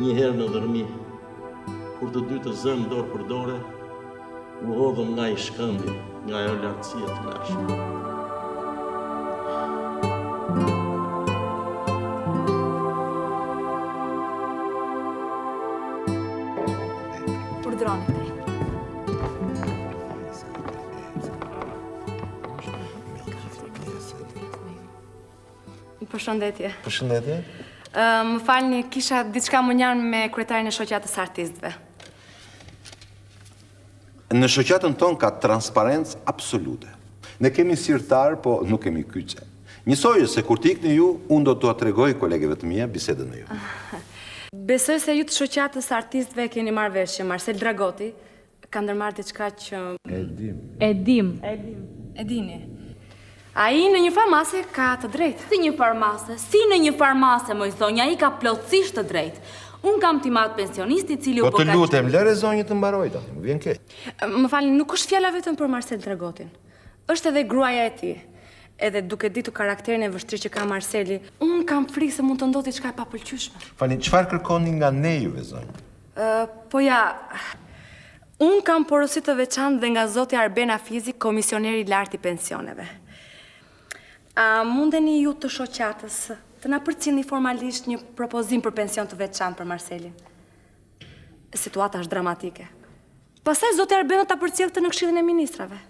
një herë në dërmi, kur të dy të zënë dorë për dore, u hodhëm nga i shkëndi, nga ajo lartësia të lashme. Përshëndetje. Përshëndetje. Më falni, kisha diçka më njarë me kryetarin e shoqatës artistëve. Në shoqatën tonë ka transparencë absolute. Ne kemi sirtar, po nuk kemi kyçe. Njësoj se kur t'ikni ju, unë do t'ua tregoj kolegeve të mia bisedën e ju. Besoj se ju të shoqatës artistëve keni marrë veshje. Marcel Dragoti ka ndërmarrë diçka që... E dini. A i në një farmase ka të drejtë. Si në një farmase, moj zonja, i ka plotësisht të drejtë. Unë kam timat pensionisti cili u Po të lutem, lëre zonjë të mbaroj, tani, më vjen keq. Më falni, nuk është fjala vetëm për Marcel Dragotin. Është edhe gruaja e tij. Edhe duke ditur karakterin e vështirë që ka Marceli, unë kam frikë se mund të ndodhi diçka e papëlqyeshme. Falni, çfarë kërkoni nga ne juve, zonjë? Po ja, unë kam porosit të veçantë dhe nga zoti Arben Afizi, komisioneri i lartë i pensioneve. A mundeni ju të shoqatës të na përcjellni formalisht një propozim për pension të veçantë për Marcelin? Situata është dramatike. Pastaj zoti Arbeno ta përcjell këtë në Këshillin e Ministrave.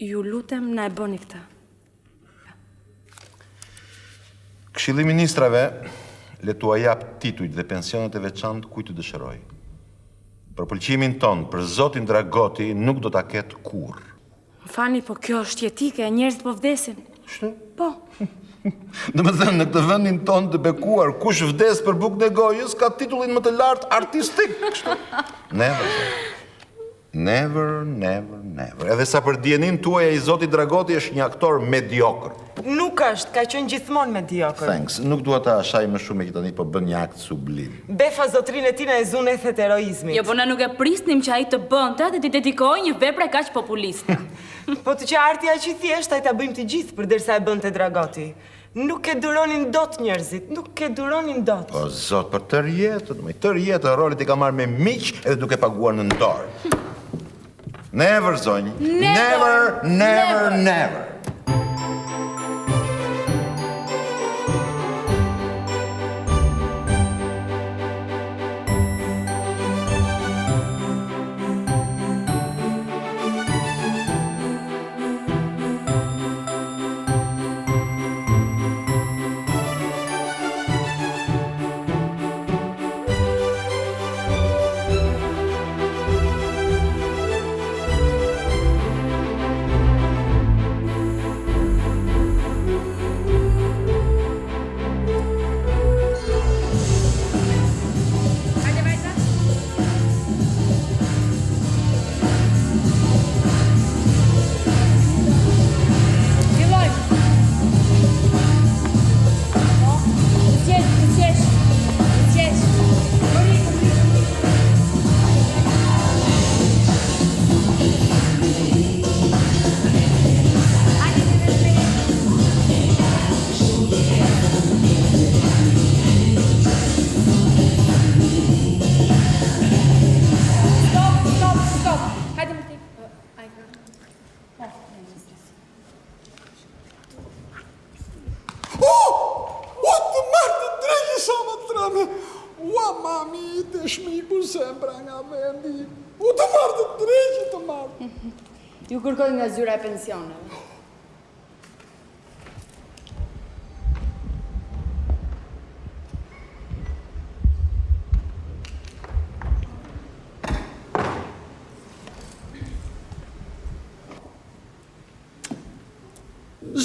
Ju lutem na e bëni këtë. Këshilli i Ministrave le t'ua jap titujt dhe pensionet e veçantë kujt të dëshiroj. Për pëlqimin ton, për zotin Dragoti nuk do ta ketë kurrë. Fani, po kjo është jetike, njerëzit po vdesin. Shtu? Po. Dhe me thënë, në këtë vendin ton të bekuar, kush vdes për bukën e gojës, ka titullin më të lartë artistik. Kështu? Never. Edhe sa për dienin tuaja i zotit Dragoti është një aktor mediokër. Nuk është, ka qenë gjithmonë mediokër. Thanks, nuk dua ta shaj më shumë e që tani po bën një akt sublim. Befa zotrinë e tina e zunethet heroizmit. Jo, po na nuk e prisnim që ai të bënte dhe t'i dedikoj një vepre kaq populiste. Po të që artja që thjesht, ai ta bëjmë të gjithë përderisa e bënte Dragoti. Nuk e duronin dot njerëzit, nuk e duronin dot. Po, zot, për tërë jetën, tërë jetën rolet i ka marrë me miq edhe duke paguar në dorë. Never, zonjë. Never, never, never. Ua, mami, të shmiku sembra nga vendi. U të marrë të drejqë, të marrë. Ju kërkoj nga zyra e pensioneve.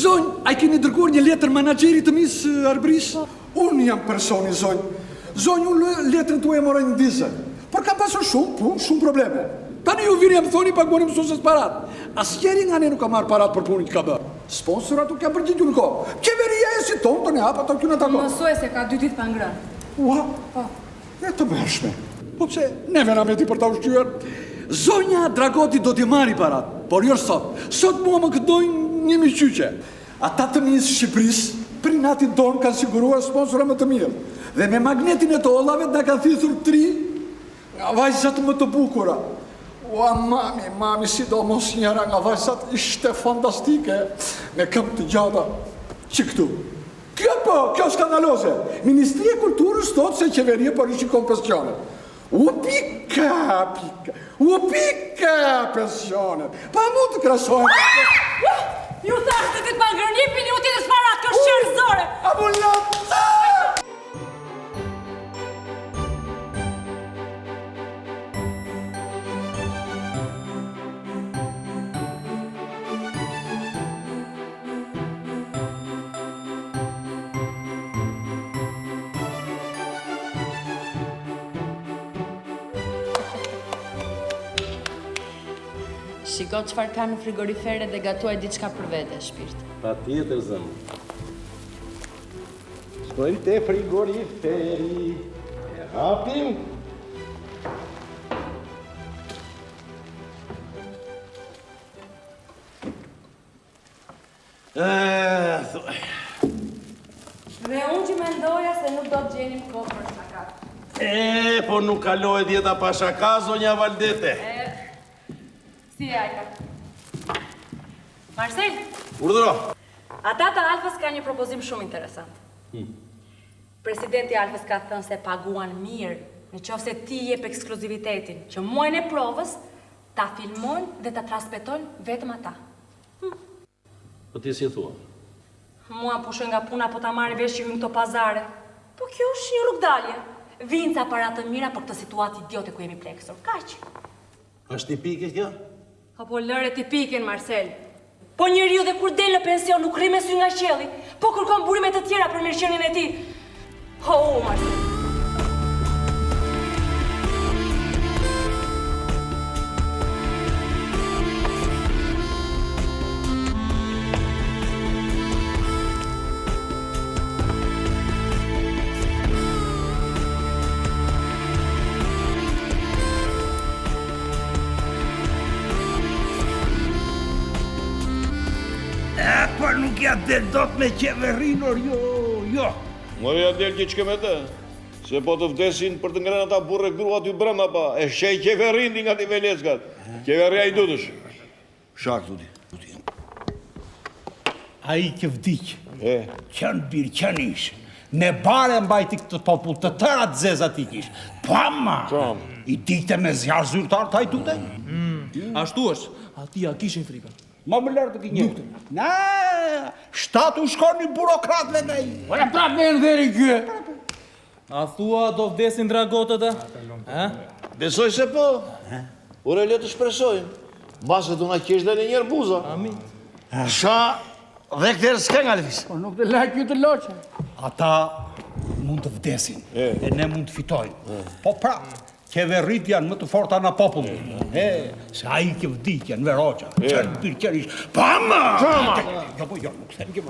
Zonjë, a i keni dërguar një letër menaxherit të Miss Arbris? Unë jam personi, zonjë. Zonjë, unë letrën të e moraj në dizë. Por kam pasur shumë punë, shumë probleme. Tani ju vini e më thoni pak boni mësuses parat. Asnjëri nga ne nuk ka marrë parat për punën që ka bërë. Sponsorat nuk kanë përgjigju në kohë. Qeveria e si tonë të ne hapa të kjo në takon. Mësuese ka 2 ditë pa ngrënë. Ua, e të mërshme. Po pse, neve na meti për ta ushqyer. Zonja Dragoti do t'i marri parat, por jo sot. Sot mua më këdojnë një miqyqe. Ata të Miss Shqipërisë, për natin tonë kanë siguruar sponsora më të mirë. Dhe me magnetin e të ollave nga kanë thithur 3 nga vajzat më të bukura. Ua, mami, sidomos njëra nga vajzat ishte fantastike, me këmbë të gjata. Që këtu? Kjo skandaloze. Ministria e Kulturës thotë se qeveria po rishikon pensionet. U pika pensionet. Pa mu të krasojnë. Ju thashtë të këtë pangrënipin, ju t'i dhe sparat kjo shqerzore. Abullata! Shiko qëfar ka në frigorifere dhe gatuaj diçka për vete, shpirt. Pa tjetër, zëmë. Shkojmë te frigoriferi. E hapim. Dhe unë që mendoja se nuk do të gjenim kohë për shaka. Po nuk kaloj djeta pa shaka, zonja Valdete. Si e ajka? Marcel? Urdhëro. Ata të Alfës ka një propozim shumë interesant. Presidenti Alfës ka thënë se paguan mirë në qoftë se ti jep ekskluzivitetin që muajin e provës ta filmojnë dhe ta transmetojnë vetëm ata. Po ti si thua? Mua pushoj nga puna po ta marrë vesh që hymë këto pazare. Po kjo është një rrugdalje. Vinë ca para të mira për këtë situatë idiote ku jemi pleksur. Kaq. Është tipike kjo? Po lëre tipiken, Marcel. Po njeriu dhe kur del në pension nuk rri me sy nga qielli, po kërkon burime të tjera për mirëqenien e tij. Marcel. Por nuk kja del dot me qeverinor, jo. Mërja del që qke me të, se po të vdesin për të ngrena ta burre grua ty brënda pa, e shej qeverin nga ti veleckat. Qeveria i dutësh. Shak, tuti. A i që vdik, qënë birë, qënë ishë, ne bare mbajti këtë popull të tëra të zezat i kishë. Pama! I dite me zjarë zyrtar taj tute? Ashtu është, ati a kishin frikën. Ma më lërë të kënjë. Na, shtatu shkon një burokratve nga i. Ora prap me në dheri kjë. A thua do vdesin dragotët e? Besoj se po. Ure le të shpresojmë. Basë të nga kesh dhe njërë buza. Amin. Sha dhe këtërë s'ke nga lëvis. Po nuk të lajk ju të loqe. Ata mund të vdesin, e ne mund të fitojnë. Po pra, qeverit janë më të forta në popullu. Se a i ke vdik janë veroqa. Qënë birë qërë ishë. Pama! Qama! Jo, po jo, nuk them që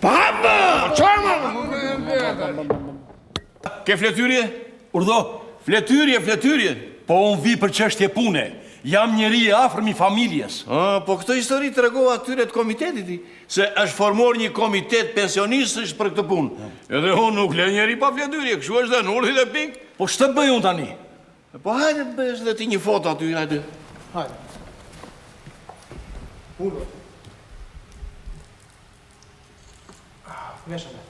Pama! Qama! Ke fletyrje? Urdho? Fletyrje. Po unë vi për çështje pune. Jam njeri e afërm i familjes. Po këtë histori të regova atyre të komitetit, se është formuar një komitet pensionistësh për këtë punë. Edhe unë nuk le njeri pa fletyrje, kështu është dhe nulli dhe pik. Po shtë bëj unë tani? Po hajde të bëjës dhe ti një foto aty, hajde. Hajde. Unë. Veshëve.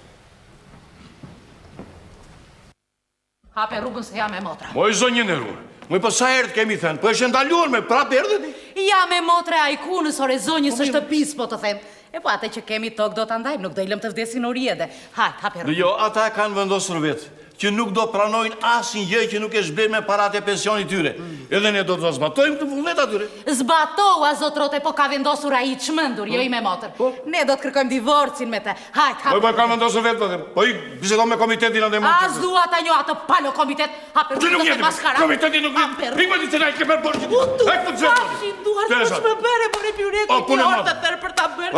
Hape rrugën se jam e motra. Moj zonjën e rrugë. Mëj për sa herë të kemi thënë, për është ndaluar me prap erdhe ti? Ja me motre a i kunës, ore zonjës është të pis, po të them. E po atë që kemi tokë do të ndajmë, nuk do i lëm të vdesin urjede. Hajt, hape rrugën. Jo, ata kanë vendosur vetë, që nuk do pranojnë asin gjë që nuk e shblen me parat e pensionit tyre. Edhe ne do të zbatojmë të vullnet atyre. Zbatoa, zotrote, po ka vendosur a i çmendur, jo i me motër. Ne do të kërkojmë divorcin me te. Hajt, hape. Po kanë vendosur vetë, po i bisedon me komitetin atë mund. As dua ta njoh atë palo komitet, hape rrugën se maskara. Komiteti nuk vjen. Rikë të çaj ke për borxh. U thafshin duart për të bërë për një pyetje që orta tërë për ta bërë.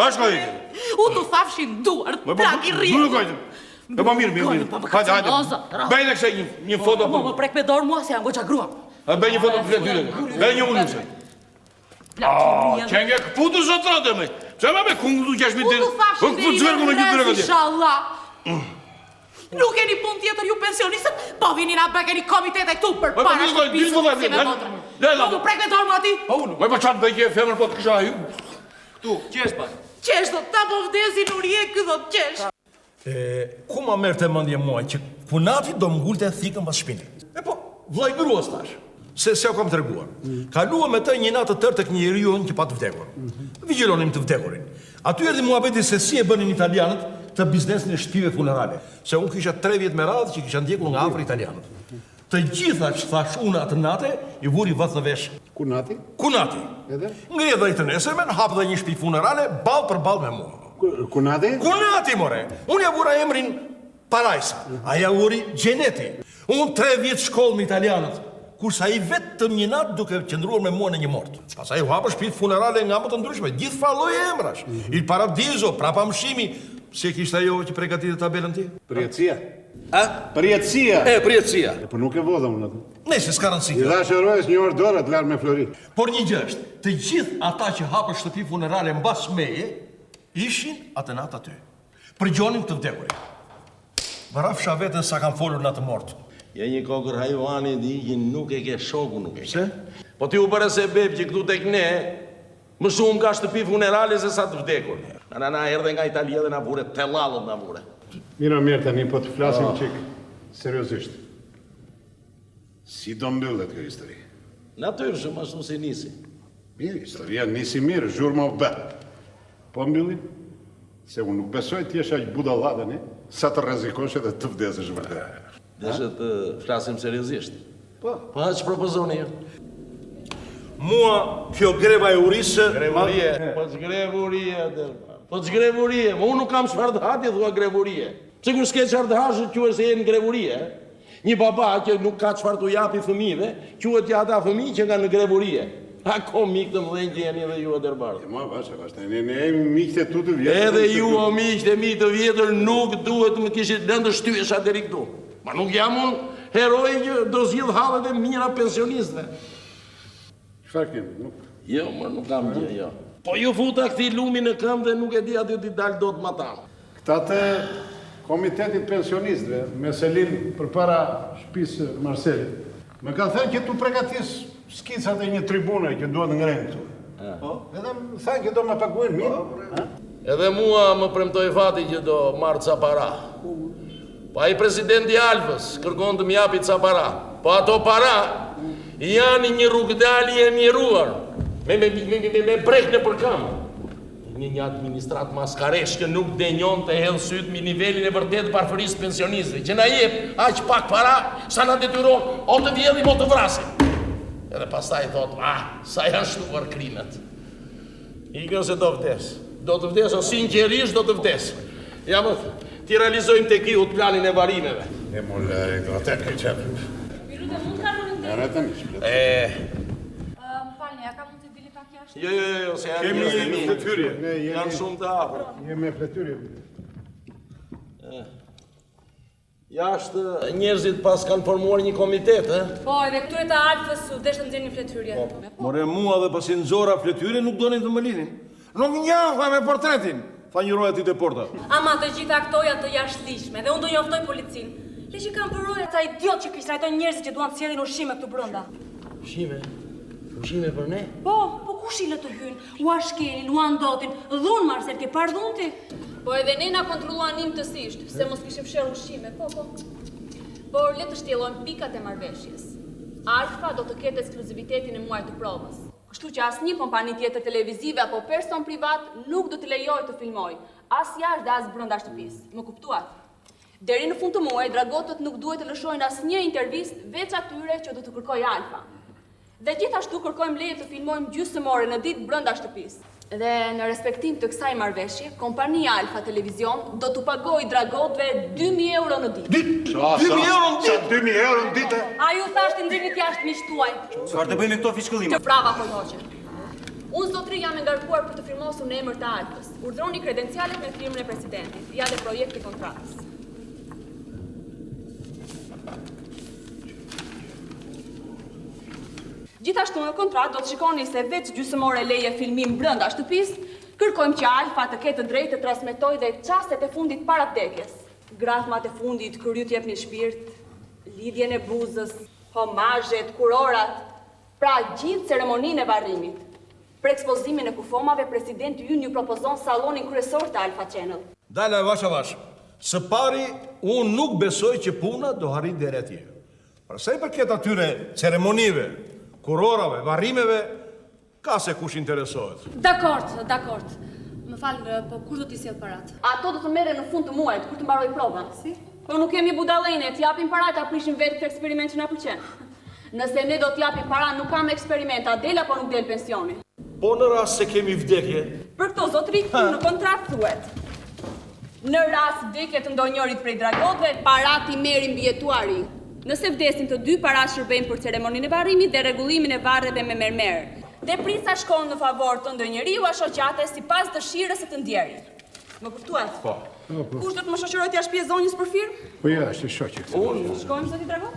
U tu thafshin duart, tragi rri. E po mirë. Hajde. Bëj dhe kështu një foto. Po më prek me dorë mua se jam goxha grua. A bëj një foto të fletyre. Bëj një uluse. Çenge këputu zotrote me. Çama me kungu 6000 ditë. Po ku zgjergu në gjithë rrugën. Inshallah. Nuk keni punë tjetër ju pensionistët, po vini na bëkeni komitete këtu për para shtëpisë. Po më prek me dorë mua ti. Po unë. Po çfarë bëj që femër po të kisha hyrë. Tu, qesh pak. Qesh do ta po vdesin urje ky do të qesh. Ku ma merë të mendje muaj që punati do m'ngulte thikën pas shpinit. E po, vllai gruas tash. Se u kam treguar. Kalua me të një natë të tërë tek një njeriu që pa të vdekur. Vigjilonim të vdekurin. Aty erdhi muhabeti se si e bënin italianët të biznesin e shtëpive funerale. Se unë kisha 3 vjet me radhë që kisha ndjekur nga afër italianët. Të gjitha që thash unë atë natë, i vuri vath në vesh. Kunati? Kunati. Edhe? Ngri dhe i të nesërmen, hap dhe një shtëpi funerale, ball për ball me mua. Kunati? Kunati, more! Unë ja vura emrin Parajsa, aja uri Gjeneti. Unë 3 vjetë shkollë me italianët, kursa i vetëm një natë duke qëndruar me mua në një mort. Pastaj u hapë shtëpi funerale nga më të ndryshme, gjithë farloj e emrash. Il Paradiso, prapa mshimi, si kishte ajo që përgatitet tabelën ti? Përjetësia. Përjetësia. Përjetësia. Po nuk e vodha unë atë. Ne, se s'ka rëndësi. I dhash erojës një orë dorë të larë me Flori. Por një gjë është, të gjithë ata që hapë shtëpi funerale mbas meje, ishin atë natë aty. Përgjonin të vdekurin. Më rafsha vetën sa kam folur në atë mort. Ja një kokër hajvani di që nuk e ke shoku nuk e. Se? Po ti u bërë se beb që këtu tek ne, më shumë ka shtëpi funerale se sa të vdekur. Na erdhe nga Italia dhe na vure, tellalët na vure. Mirë tani, po të flasim qik seriosisht. Si do mbyllet kjo histori? Natyrshëm, ashtu si nisi. Mirë, historia nisi mirë, zhurma u bë. Po mbylli? Se unë nuk besoj t'jesh aq budalla tani, sa të rrezikosh edhe të vdesësh vërtet. Deshe të flasim seriozisht. Po. Po që propozoni ju? Mua, kjo greva e urisë... Po që grevurie, më unë nuk kam shfardhati, thua grevurie. Pse kur s'ke shfardhashë, quhet se jenë grevurie. Një baba që nuk ka çfarë t'u japi fëmijëve, quhet ja ata fëmijë që kanë në grevurie. Ako mikë të mëdhenj që jeni edhe ju e dërbardhë. Ma, bashkë, ne jemi miqtë e tu të vjetër. Edhe ju o miqtë e mi të vjetër nuk duhet më kishit lëndë shtyesha deri këtu. Ma nuk jam unë heroj që do zgjidh hallet e mira pensionistëve. Çfarë kemi? Jo, më nuk kam gjë, jo. Po ju futa këti lumi në këmbë dhe nuk e di aty t'i dalë do të matan. Këta të Komitetit Pensionistëve, me Selin për para shtëpisë Marselit, me kanë thënë që tu pregatis skicat e një tribune që duhet ngrenë këtu. Edhe më thënë që do më paguajnë mirë. Edhe mua më premtoi fati që do marrë ca para. Pa i presidenti Alfës kërkon të m'japi ca para. Po ato para janë një rrugdalje e mjeruar. Me brek në përkam. Një administrat maskaresh që nuk denjon të hedhë sytë mi nivelin e vërtet parfërisë pensionistëve, që na jep aq pak para, sa na detyron, o të vjedhim o të vrasim. Edhe pastaj thot, sa janë shtuar krimet. Ikën se do vdes. Do të vdes, o sinqerisht do të vdes. Ja më, ti realizojmë të kihut planin e varimeve. E mullë, do të të qepë. Birute, mund ka rrëndë? Në rëtë një Falni, a ka mund të dili pak jashtë? Jo, se janë Kemi në fletyrje. Janë shumë të hapur. Jemi me fletyrje. Jashtë njerëzit pas kanë formuar një komitet, Po, edhe këtyre të Alfës u deshtë në një fletyrje. More mua dhe pasi nëzora fletyrje nuk donin të më linin. Nuk njanë, tha me portretin. Tha një roja ti të porta. Ama të gjitha këto janë të jashtëligjshme dhe unë do njoftoj policinë. Le që kanë përrojë ata idiot që trajtojnë njerëzit që duan të sjellin ushqime këtu brenda. Ushqime për ne? Po kush i lë të hynë? U ashkelin, u andotin, dhun Marcel, ke par dhunti? Po edhe ne na kontrolluan imtësisht, se mos kishim fshirë ushqime, po. Por le të shtjellojmë pikat e marrëveshjes. Alfa do të ketë ekskluzivitetin e muajit të provës. Kështu që asnjë kompani tjetër televizive apo person privat nuk do të lejojë të filmojë, as jashtë dhe as brenda shtëpisë. Më kuptuat? Deri në fund të muajit, dragotët nuk duhet të lëshojnë asnjë intervistë veç atyre që do të kërkojë Alfa. Dhe gjithashtu kërkojmë leje të filmojmë gjysmore në ditë brenda shtëpisë. Dhe në respektim të kësaj marrëveshje, kompania Alfa Televizion do të pagojë dragotëve 2.000 euro në ditë. 2.000 euro në ditë? 2.000 euro në ditë? A ju thashtë ndrinit jashtë miqtë tuaj? Çfarë të bëjmë me këto fiskëllime? Të prava hoqe. Unë zotri jam e ngarkuar për të firmosur në emër të Alfës. Urdhroni kredencialet me firmën e presidentit. Ja dhe projekti kontratës. Gjithashtu në kontrat do të shikoni se veç gjysmore leje filmim brenda shtëpisë, kërkojmë që Alfa të ketë drejtë të transmetojë dhe çastet e fundit para vdekjes. Grafmat e fundit, kur ju t'jep një shpirt, lidhjen e buzës, homazhet, kurorat, pra gjithë ceremoninë e varrimit. Për ekspozimin e kufomave, presidenti ynë ju propozon sallonin kryesor të Alfa Channel. Dala vash. Së pari, unë nuk besoj që puna do harrit deri atje. Për sa i përket atyre ceremonive, kurorave, varrimeve, ka se kush interesohet. Dakord. Më falë, po kur do t'i sjell parat? Ato do të merren në fund të muajit, kur të mbaroj prova. Si? Po nuk kemi budallëne, t'japim paratë, ta prishim vetë këtë eksperiment që na pëlqen. Nëse ne do t'japim para, nuk kam eksperiment, a del apo nuk del pensioni. Po në rast se kemi vdekje? Për këto zotri këtu në kontratë thuhet. Në rast vdekje të ndonjërit prej dragotëve, parat i merrim mbijetuari. Nëse vdesin të dy, parat shërbejnë për ceremoninë e varrimit dhe rregullimin e varreve me mermer. Dhe prisa shkon në favor të ndonjëriu a shoqate sipas dëshirës së të ndjerit. Më kuptuat? Po. Kush do të më shoqërojë t'ia shpije zonjës për firmë? Po ja, është shoqë. Unë. Shkojmë zoti dragot?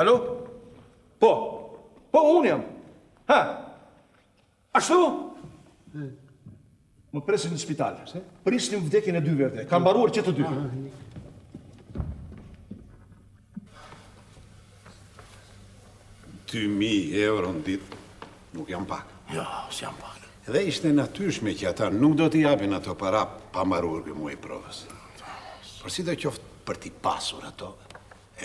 Alo? Po, unë jam. Ashtu? Më presin në spital. Prisnim vdekjen e dyverve. Kam mbaruar që të dy. 2.000 euro në ditë nuk jam pak. Jo, s'jam pak. Dhe ishte natyrshme që ata nuk do t'i japin ato para pa mbaruar ky muaj provës. Por si do qoftë për t'i pasur ato,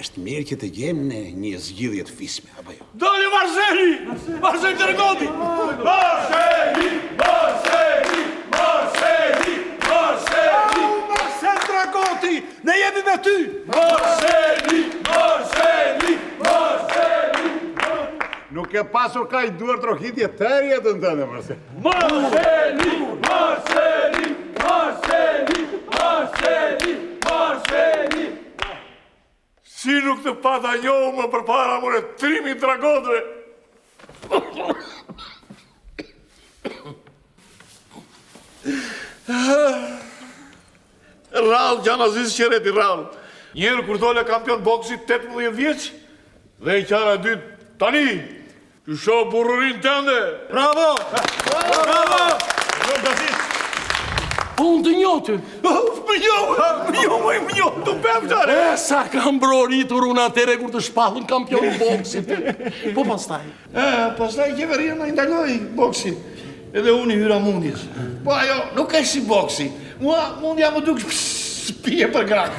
është mirë që të gjejmë ne një zgjidhje të fisme, apo jo? Doli Marceli! Marcel Dragoti! Marcel Dragoti! Ne jemi me ty! Marceli! Nuk e pasur ka i duar trohitje tërë jetën tënde, Marcel. Marceli! Si nuk të pata njohë më përpara more 3.000 dragotëve. Rall, Gjanaziz Qereti, rall. Njerë kur dole kampion boksit 18 vjeç, dhe i qara dytë, tani, Që shoh burrin tënde. Bravo! Bravo! Unë të njotë. Më njoh, të peftar. Sa kam broritur unë atere kur të shpallën kampion boksit. Po pastaj. Pastaj qeveria na ndaloi boksi. Edhe unë i hyra mundjes. Po ajo nuk është si boksi. Mundja më duk spije për gratë.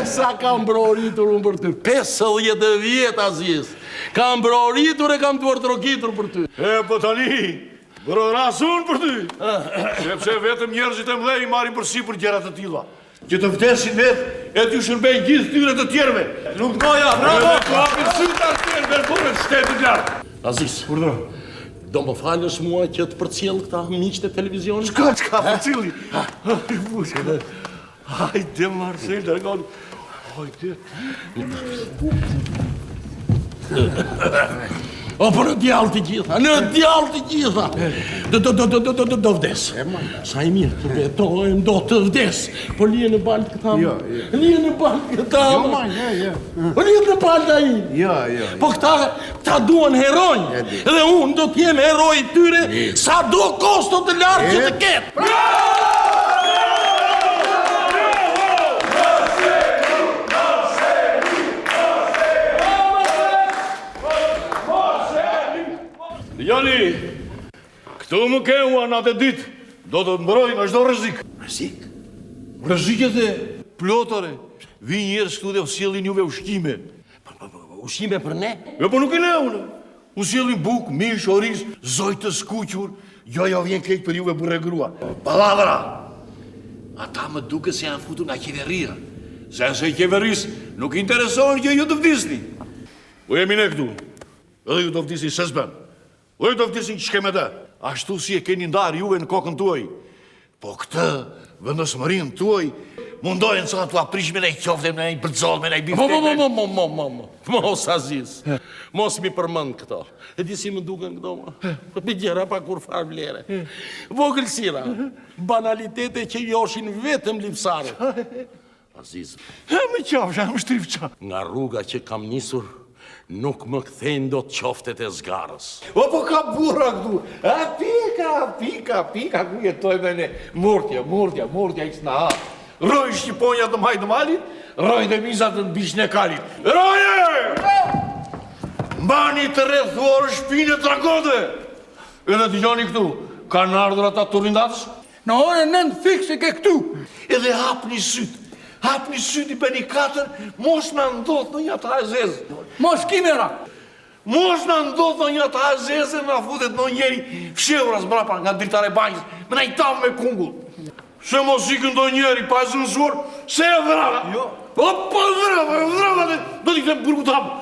Sa kam broritur unë për ty. 50 vjet, Aziz. Kam broritur e kam tuar trokitur për ty. Po tani, broras unë për ty. Sepse vetëm njerëzit e mdhej i marrin përsipër gjëra të tilla. Që të vdesin vetë, e t'ju shërbejnë gjithë tyre të tjerëve. Nuk goja, bravo! Të hapin sytë artjerë, verburet shtetit lartë. Aziz, do më falësh mua që të përcjell këta miqtë e televizionit? Çka përcjelli? Hajde, Marcel, dërgon. Hajde. O, për në djallë të gjitha, Do vdes. Sa i mirë të betojmë, do të vdes. Po lije në balë këta më. Lije në balë këta më. Po lije në balë ai. Po këta duan heronjë. Edhe unë do t'jem heroj i tyre sa do kosto të lartë që të ketë. Jani, këtu më keua në atë ditë, do të mbrojnë në çdo rrezik. Rrezik? Rreziket e plotore. Vi njerëz këtu dhe sjellin juve ushqime. Ushqime për ne? Jo, po nuk e ne unë. U sjellin bukë, mish, oriz, zoj të skuqur. Jo vjen keq për juve burrë grua. Palavra. Ata më duke se janë futur nga qeveria. Se qeveris nuk intereson që ju të vdisni. Po jemi ne këtu. Edhe ju të vdisni se s'bën. Po ju të vdisni që shkeme dhe. Ashtu si e keni ndarë juve në kokën tuaj. Po këtë vendosmërinë tuaj mundohen sa t'u aprishme në i qofte, në i bërdzol, në i biftek. Mos, Aziz. Mos mi përmend këto. E di si më duken këto, për gjera pa kur farë vlere. Vogëlsira, banalitete që joshin vetëm lipsare. Aziz. Me qafsha, më shtrif qa. Nga rruga që kam nisur, nuk më kthejnë do të qoftet e zgarës. O, po ka burra këtu. Pika, ku jetojme ne. Murtja, i s'na ha. Roj shqiponja të majtë malit, roj dhe mizat të bish në kalit. Roje! Mbani të rrethuar shpinë e dragote. Edhe t'i gjoni këtu, kanë ardhur ata turindatës? Në ore nëndë fikse ke këtu. Edhe hapni syt i bëni katër, mos në ndodh në një ta e zezë. Mos kimera. Mos në ndodh në një ta e zezë, në futet në njeri fshevras brapa nga dritare banjës, me në i tavë me kungull. Se mos ikën do njeri pa e zënzuar, se e vrava. Jo. O, pa vrava, do t'i këtë burgu t'hapë.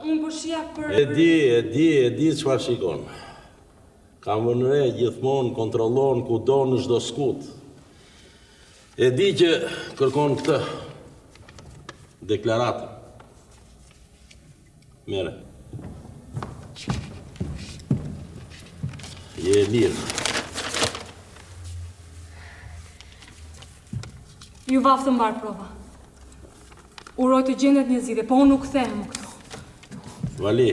Unë përshia për... E di çfarë shikon. Kam vënë re gjithmonë kontrollon kudo në çdo skut. E di që kërkon këtë deklaratë. Mere. Je lirë. Ju vaftë mbarë prova. Uroj të gjendet një zgjidhje, po unë nuk kthehem këtu. Vali,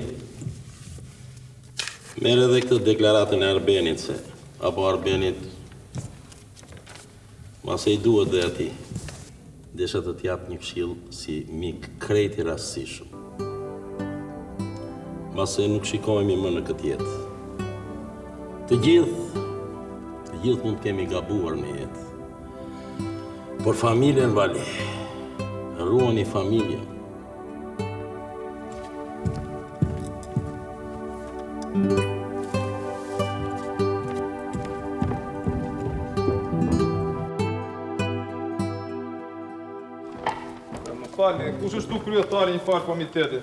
merë edhe këtë deklaratën e Arbenit se, apo Arbenit, mase i duhet dhe ati, desha të t'jap një këshill si mik krejt i rastësishëm. Mase nuk shikojmë më në këtë jetë. Të gjithë mund kemi gabuar në jetë. Por familjen, Vali, ruani familjen. Më falni, kush është tu kryetari një farë komiteti?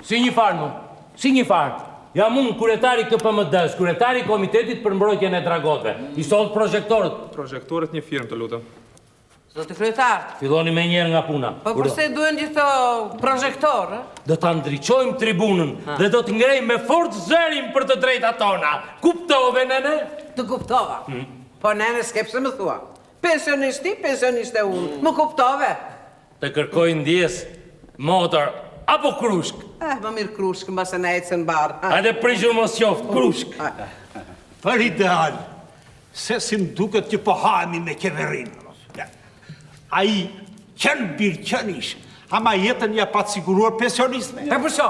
Si një farë, mu? Si një farë? Jam unë kryetari KPMD-s, kryetari i Komitetit për Mbrojtjen e Dragotëve. I soll projektorët. Projektorët një firmë, të lutem. Zotë kryetar. Filloni me njerë nga puna. Po përse duhen gjithë projektorë? Do ta ndriçojmë tribunën dhe do të ngrejmë me forcë zërin për të drejtat tona. Kuptove, nene? Të kuptova. Po nene s'ke pse më thua. Pensionisti, pensioniste unë. Më kuptove? Të kërkoj ndjes, motor apo krushk. Më mirë krushk, mbase na ecën barë. Hajde prishur mos qoftë, krushk. Për ideal, se si më duket që po hajemi me qeverinë. A i qenë birë qenë ishë, ama jetën ja pa të siguruar pensionistme. E përso,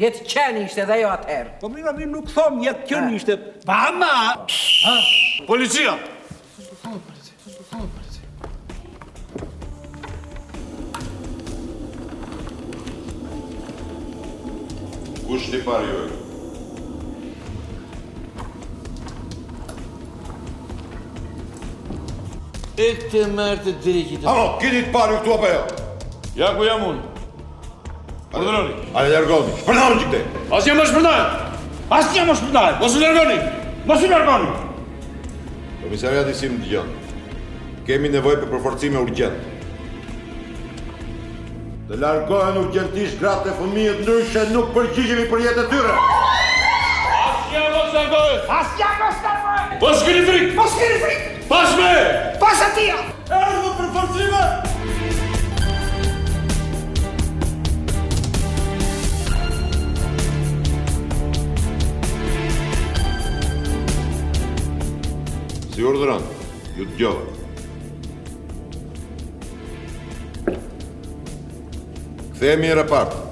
jetë qenë ishte dhe jo atëherë. Po mira, mi nuk thomë jetë qenë ishte, pa ama... Policia! Kush t'i parë jojë? E këtë mërë të drejgjit. Halo, kini të parë këtu apo jo? Ja ku jam unë. Ordëroni. Ale largoni. Shpërndajnë që këte. Asnjë më shpërndajnë. Asnjë më shpërndajnë. Mos u largoni. Mos u largoni. Komisariati si më dëgjon. Kemi nevojë për përforcime urgjent. Të largohen urgjentisht gratë e fëmijët, ndryshe nuk përgjigjemi për jetën e tyre. Asnjë mos largohet. Asnjë mos largohet. Mos keni frikë. Mos keni frikë. Pas me! Pas atia! Erdhë për forcime! Si urdhëron, ju dëgjova. Kthehemi era partë.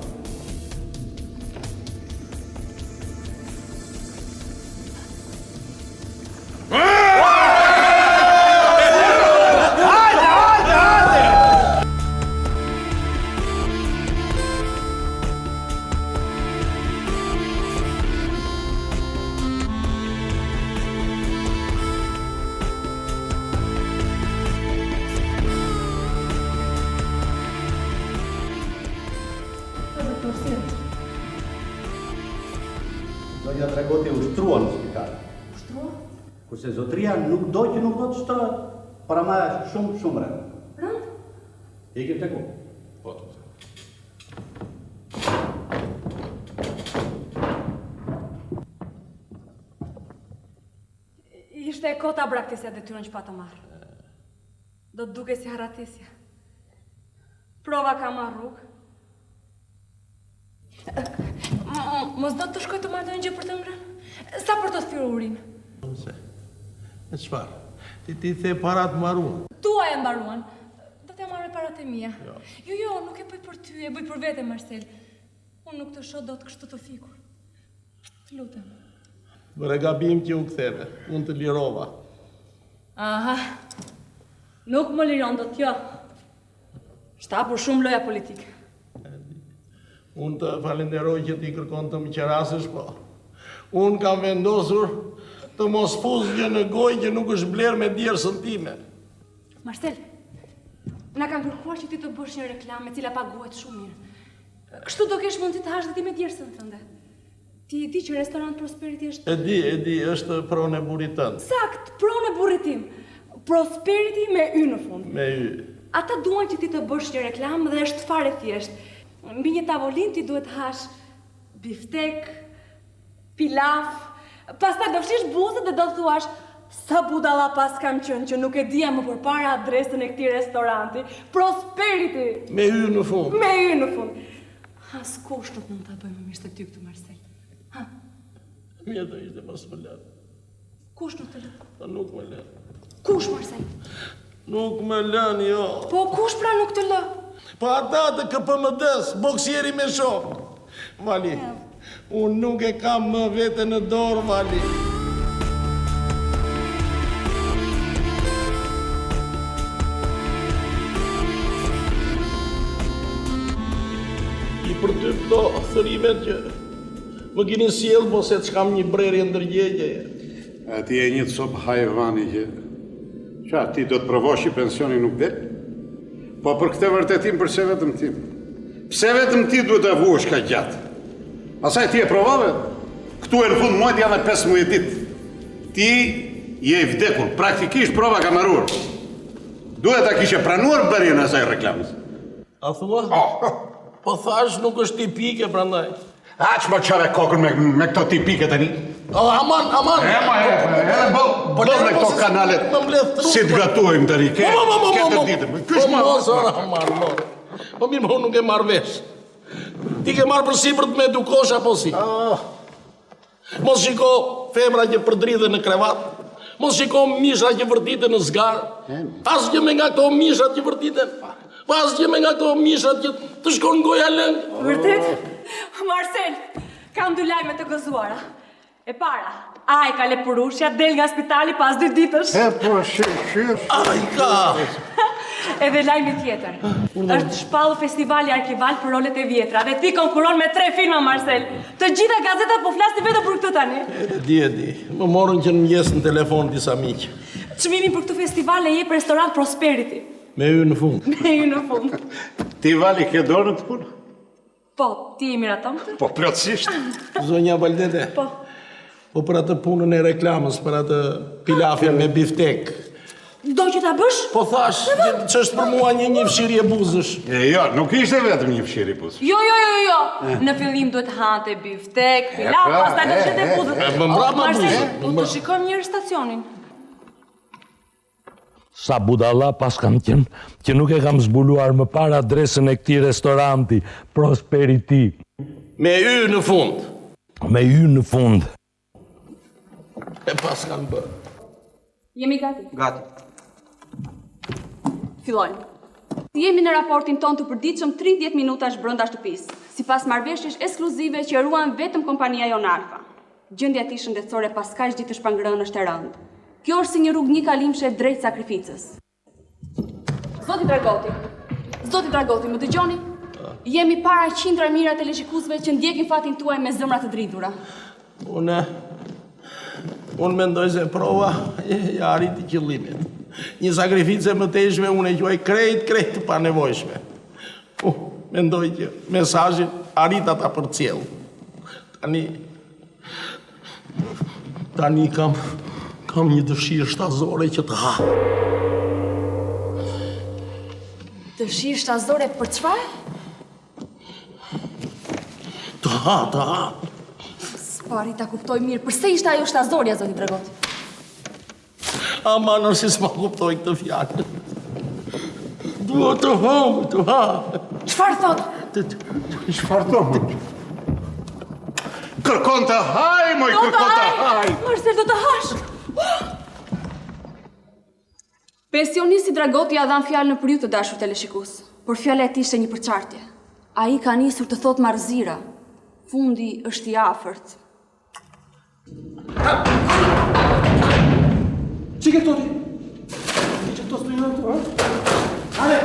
Zonja Dragoti ushtrua në spital. Ushtrua? Kurse zotria nuk do që nuk do të shtrohet, para ma shumë rëndë. Rëndë? Ikim të ku. Po të të. Ishte e kota braktisja detyrën që pa të marrë. Do të duke si haratisja. Prova ka marrë rrugë. Mos do të shkoj të marrë një gjë për të ngrënë? Sa për të thyrë urinë? E çfarë? Ti the parat mbaruan. Tua e mbaruan. Do t'ja marrë parat e mia. Jo, nuk e bëj për ty, e bëj për vete, Marcel. Unë nuk të shoh dot kështu të fikur. Të lutem. Bëre gabim që u ktheve. Unë të lirova. Aha. Nuk më liron dot, jo. Shtapur shumë loja politike. Unë të falenderoj që ti kërkon të më qerasësh, po. Unë kam vendosur të mos fuz gjë në gojë që nuk është blerë me djersën time. Marcel, na kam kërkuar që ti të bësh një reklamë e cila paguhet shumë mirë. Kështu do kesh mundësi të hash dhe ti me djersën tënde. Ti e di që restorant Prosperity është... E di, është pronë e burit tënë. Sakt, pronë e burit tim. Prosperity me y në fund. Me y. Ata duan që ti të bësh një reklamë dhe është fare thjesht. Mbi një tavolin ti duhet hash biftek, pilaf, pastaj do fshish buzët dhe do thuash sa budalla pas kam qenë që nuk e dija më përpara adresën e këtij restoranti. Prosperity. Me y në fund. Me y në fund. Askush nuk mund ta bëj më mirë se ty këtë, Marcel. Ha. Mirë do ishte mos më lën. Kush nuk të lën? Po nuk më lën. Kush, Marcel? Nuk më lën, jo. Po kush pra nuk të lë? Po ata të KPMD-s, boksieri me shok. Vali, unë nuk e kam më vete në dorë, Vali. I për ty këto thërimet që më kini sjellë, po se që kam një brerje ndërgjegje. A ti e një të sopë hajvani që... Qa, ti do të provoshi pensioni nuk del? Po për këtë vërtetim, përse vetëm ti? Pse vetëm ti duhet të vuash ka gjatë? Asaj ti e provove? Këtu e në fund muajt janë 15 ditë. Ti je i vdekur, praktikisht prova ka marruar. Duhet ta kishe pranuar bërjen e asaj reklamës. A thua? Po thash nuk është tipike prandaj. Aq më çare kokën me këto tipike tani. Aman. Edhe bëllë me këto kanalet. Si të gatuajmë tani. Këtë ditë. Po mirë, po nuk e marrë vesh. Ti ke marrë për sipër të me edukosh apo si? Mos shiko femra që përdridhe në krevat. Mos shiko mishra që vërtite në zgarë. Asgjë me nga këto mishrat që vërtite. Asgjë me nga këto mishrat që të shkon goja lëngë. Vërtet? Marcel, kam 2 lajme të gëzuara. E para, ai ka lepurushja, del nga spitali pas 2 ditësh. Po, shirë. Ai ka! Edhe lajmi tjetër. Është shpallë festivali arkival për rolet e vjetra dhe ti konkuron me 3 filma, Marcel. Të gjitha gazetat po flasin vetëm për këtë tani. Di. Më morën që në mëngjes në telefon disa miq. Çmimi për këtë festival e jep restorant Prosperity. Me hy në fund. Me hy në fund. Ti vali ke dorë në të punë? Po, ti e miratonte? Po, plotësisht. Zonja Valdete. Po për atë punën e reklamës, për atë pilafja me biftek. Do që ta bësh? Po thash, që është për mua një fshirje buzësh. Jo, nuk ishte vetëm një fshirje buzësh. Jo. Në fillim duhet hante biftek, pilaf, pastaj do të shete buzës. Më mbrapa buzë. Po të shikojmë njërë stacionin. Sa budalla pas kam qenë që nuk e kam zbuluar më parë adresën e këtij restoranti, Prosperity. Me hy në fund. Me hy në fund. E pas kam bërë. Jemi gati? Gati. Fillojmë. Jemi në raportin ton të përditshëm 30 minutash brenda shtëpisë, sipas marrëveshjes ekskluzive që ruan vetëm kompania jon Alfa. Gjendja e tij shëndetësore pas kaq ditësh pa ngrënë është e rëndë. Kjo është si një rrugë një kalimshe drejt sakrificës. Zoti Dragoti, më dëgjoni? Jemi para qindra mijëra teleshikuesve që ndjekin fatin tuaj me zemra të dridhura. Unë mendoj se prova ja arriti qëllimin. Një sakrificë më teshme unë e quaj krejt pa nevojshme. Mendoj që mesazhin arrit ata përcjell. Tani kam një dëshirë shtazore që të ha. Dëshirë shtazore për çfarë? Të ha. S'pari ta kuptoj mirë, përse ishte ajo shtazorja, zoti Dragoti? Ama nësi s'ma kuptoj këtë fjallë. Duhet të ha. Çfarë thot? Çfarë thot? Kërkon të haj, moj, kërkon të haj. Marcel, do të hash. Pensionisti Dragoti ja dhan fjalën për ju të dashur teleshikues, por fjala e tij ishte një përçartje. Ai ka nisur të thotë marrëzira. Fundi është i afërt. Që ke këto ti? Që këto s'tu një të, ha? Ale,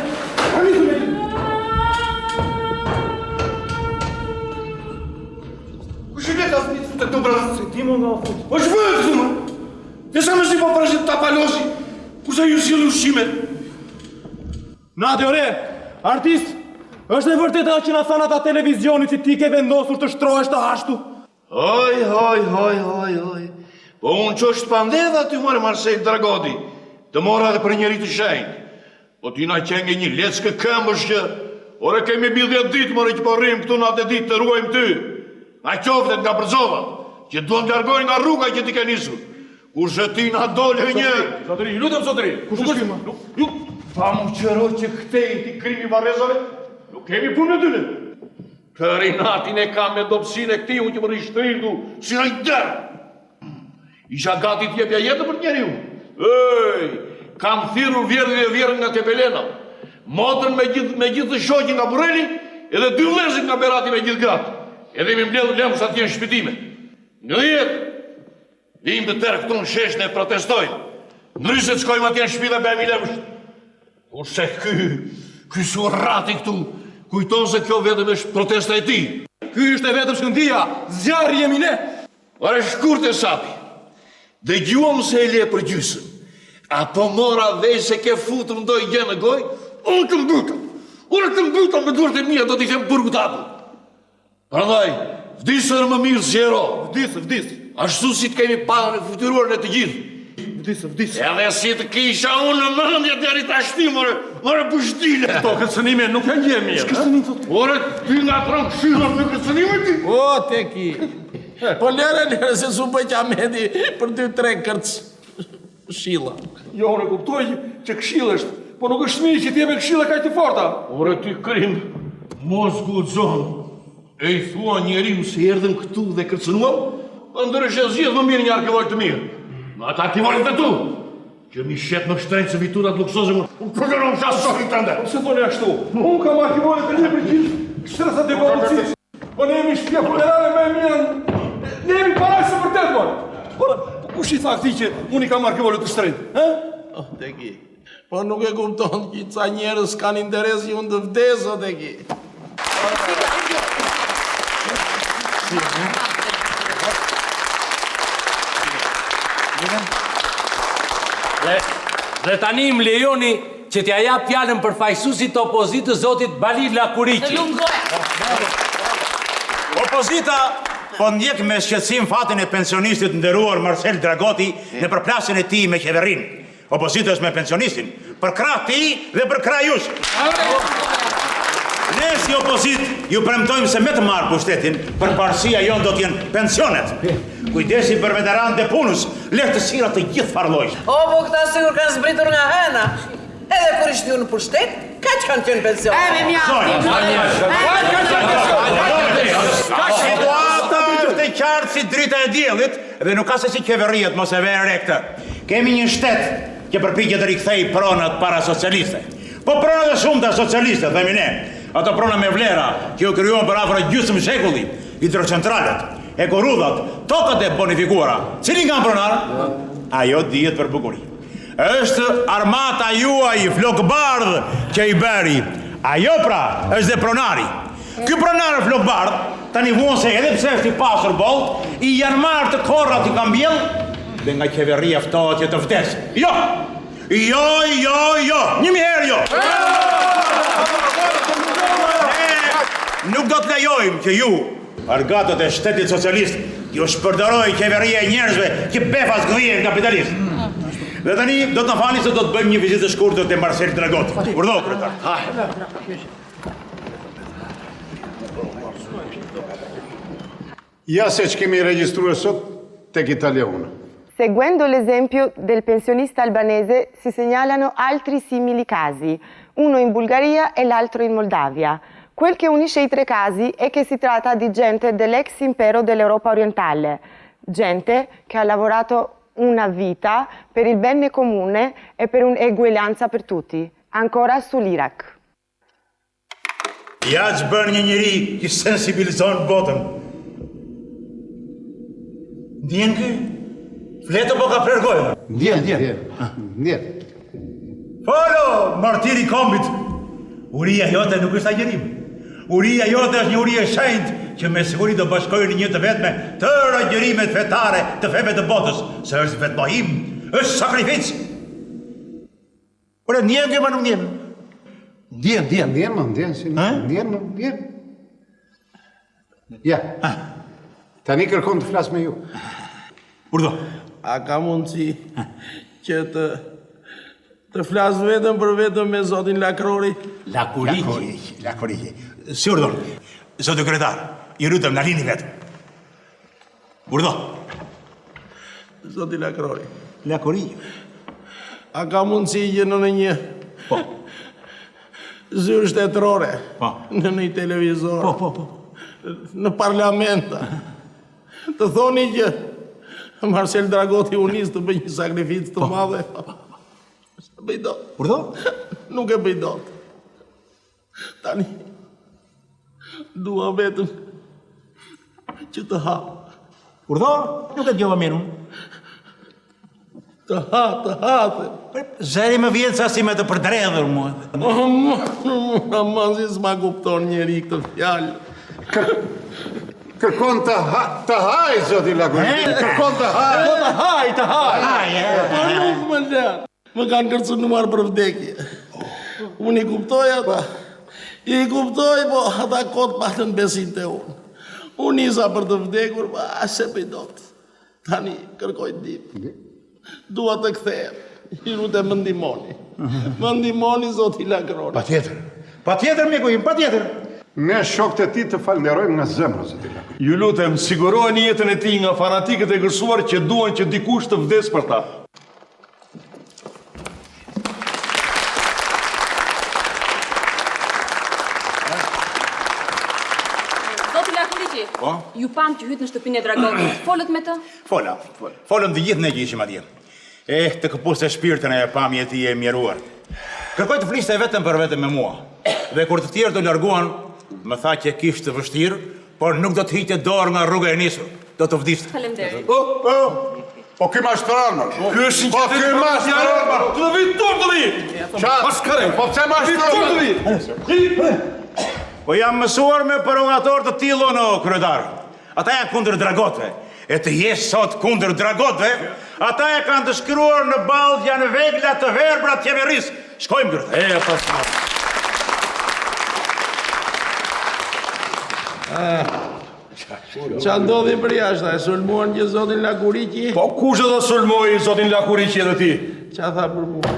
tu me ti! Kush i leta të të brazë? Se ti më nga fut. O që bëhet të më? Desa me si po përshit të apalosi, kurse ju si lushime. Nate, ore, artist, është e vërtet që na than ata televizionit që ti ke vendosur të shtrohesh të ashtu? Hoj. Po unë që është pandedha ty more Marcel Dragoti, të mora dhe për njeri të shenjë. Po ty na qenge një leckë këmbësh që, ore kemi bil 10 ditë more që po rrim këtu natë ditë të ruajmë ty. Na qoftet nga përzova, që duhet të largojnë nga rruga që ti ke nisur. Kurse ti na dole një... Zotëri, lutëm zotëri, kush është firma? Pa mu qëroj që këtej ti krimi varezove, nuk kemi punë në dyne. Rinatin e kam me dopsin e këti unë që më rishtrindu si në i dërë. Isha gati t'jepja jetë për njeri unë. Kam thirur vjerën e vjerën nga Kepelena, motën me gjithë të shoqin nga Bureli, edhe 2 vlezit nga Berati me gjithë gratë. Edhe mi mbledhë lemë sa t'jenë shpitime. Në jetë, vim të tërë këtu në sheshën e protestojnë. Nëryset s'kojmë atjenë shpita bëjmë i lemështë. Kurse ky surrati këtu, kujton se kjo vetëm është protesta e ti. Ky është e vetëm shkëndia, zjarri jemi ne. Ore shkurt e sapi, dhe gjuam se e le për gjysën, apo mora vej se ke futë më doj gjenë në goj, unë të mbyta me duart e mija do t'i them burgut apu. Prandaj, vdisër më mirë zjero, vdis. Ashtu si të kemi parën e futuruar në të gjithë. Vdis. Edhe si të kisha unë në mëndje deri tashti, more pushtile. Këto kërcënime nuk janë gjë mirë. Kërcënim thot. Ore, ty nga tron këshillat me kërcënime ti. O, teki. Po lere se su bëj Ahmedi për 2-3 këshilla. Jo, unë kuptoj që këshilla është, po nuk është mirë që ti me këshilla kaq të forta. Ore, ty krim, mos guxon. E i thua njeriu se erdhën këtu dhe kërcënuam, ndërështë e zgjedh më mirë një arkivoj të mirë. Në ata arkivojnë të tu, që mi shet më shtrenjtë se viturat luksoze më. Unë përgjeron shasohin të ndë. Se thoni ashtu, unë kam arkivojnë të një për gjithë shtresat e policisë. Po ne jemi shtëpia funerale me mirën. Ne jemi parajse për vërtet, por. Kush i tha këtij që unë i kam arkivojnë të shtrenjtë, O, teki. Po nuk e kupton që ca njerëz kanë interes që unë të vdes, o teki. Dhe tani më lejoni që t'ja jap fjalën për fajsusit të opozitës zotit Balil Lakuriqi. Opozita po ndjek me shqetësim fatin e pensionistit nderuar Marcel Dragoti në përplasjen e tij me qeverinë. Opozita është me pensionistin, për krah ti dhe për krah jush. Ne si opozit ju premtojmë se me të marrë pushtetin, përparësia jonë do t'jenë pensionet. Kujdesi për veteranët e punës, lehtësira të gjithë farllojsh. O, po këta sigur kanë zbritur nga hena. Edhe kur ishtë ju në pushtet, kaq kanë qenë pension. Situata është e qartë si drita e diellit dhe nuk ka se si qeveriet mos e vere rekte. Kemi një shtet që përpiqet të rikthej pronat para socialiste. Po pronat e shumta socialiste, themi ne. Ato prona me vlera që u krijuan për afër gjysmë shekulli, hidrocentralet, ekorrudhat, tokat e bonifikuara. Cili nga pronar? Ajo dihet për bukuri. Është armata juaj flokbardh që i bëri. Ajo pra është dhe pronari. Ky pronar flokbardh tani vuan se edhe pse është i pasur boll, i janë marrë të korrat i kambjell dhe nga qeveria ftohet që të vdes. Jo! Një herë jo! Nuk do të lejojmë që ju, argatët e shtetit socialist, ju shpërdoroj qeveria e njerëzve që befas gdhije kapitalist. Dhe tani do të na falni se do të bëjmë një vizitë të shkurtër te Marcel Dragoti. Urdhë, kryetar. Ja se që kemi regjistruar sot tek Italia 1. Seguendo l'esempio del pensionista albanese si segnalano altri simili casi, uno in Bulgaria e l'altro in Moldavia. Quel che unisce i 3 casi è che si tratta di gente dell'ex impero dell'Europa orientale, gente che ha lavorato una vita per il bene comune e per un'eguaglianza per tutti. Ancora sull'Iraq. Ja që bën një njëri që sensibilizon botën. Ndjen kë? Fletë po ka plergojnë? Ndjen. Folo, martiri kombit. Uria jote nuk është agjerim. Uria jote është një uri e shenjtë që me siguri do bashkojnë një të vetme tërë agjerimet fetare të feve të botës, se është vetmohim, është sakrificë. Ore, ndjen kë ma nuk ndjen? Ndjen. Ja. Tani kërkon të flas me ju. Urdhë. A ka mundësi që të flas vetëm për vetëm me zotin Lakrori? Lakuriqi. Si urdhon? Zotë kryetar, i lutem na lini vetëm. Urdhë. Zoti Lakrori. Lakuriqi. A ka mundësi që në një zyrë shtetërore, në një televizor, në parlamenta, të thoni që Marcel Dragoti u nis të bëj një sakrificë të madhe? Së bëj dot. Urdhë? Nuk e bëj dot. Tani, dua vetëm që të ha. Urdhë? Nuk e djova mirë unë. Të ha. Zeri më vjetë sa si me të përdredhur mua. Aman si s'ma kupton njeri këtë fjallë. Kërkon të haj, zoti Lakuriqi. Kërkon të haj. Të haj. Nuk më lërë. Më kanë kërcënuar për vdekje. Unë i kuptoj ata. Po ata kotë patën besin të unë. Unë nisa për të vdekur, se për i dot. Tani, kërkoj dim. Dua të kthehem. I lutem më ndihmoni. Më ndihmoni, Zoti Lagroni. Patjetër, mjeku im, patjetër. Ne shokët e ti të falenderojmë nga zemra, Zoti Lagroni. Ju lutem, sigurojeni jetën e tij nga fanatikët e gërsuar që duan që dikush të vdes për ta. Zoti Lakuriqi, ju pam që hyt në shtëpinë e Dragotit. Folët me të? Folëm të gjithë ne që ishim atje. Të këpuste shpirtën e pamje ti e mjeruar. Kërkoj të fliste vetëm për vetëm me mua. Dhe kur të tjerë të larguan, më tha që kishtë të vështirë, por nuk do të hiqte dorë nga rruga e nisur. Do të vdiste. Faleminderit. Po ky mashtrar, më. Ky është një ky mashtrar. Të vit tur të vit. Maskare. Po pse mashtrar? Po jam mësuar me provokator të tillë në kryetar. Ata janë kundër dragotëve. E të jesh sot kundër dragotëve, ata e kanë të shkruar në ballë janë vegla të verbra të qeverisë. Shkojmë gërtë. Qa ndodhi për jashta, e sulmuan që Zotin Lakuriqi? Po kush do të sulmoj Zotin Lakuriqi edhe ti? Qa tha për mua?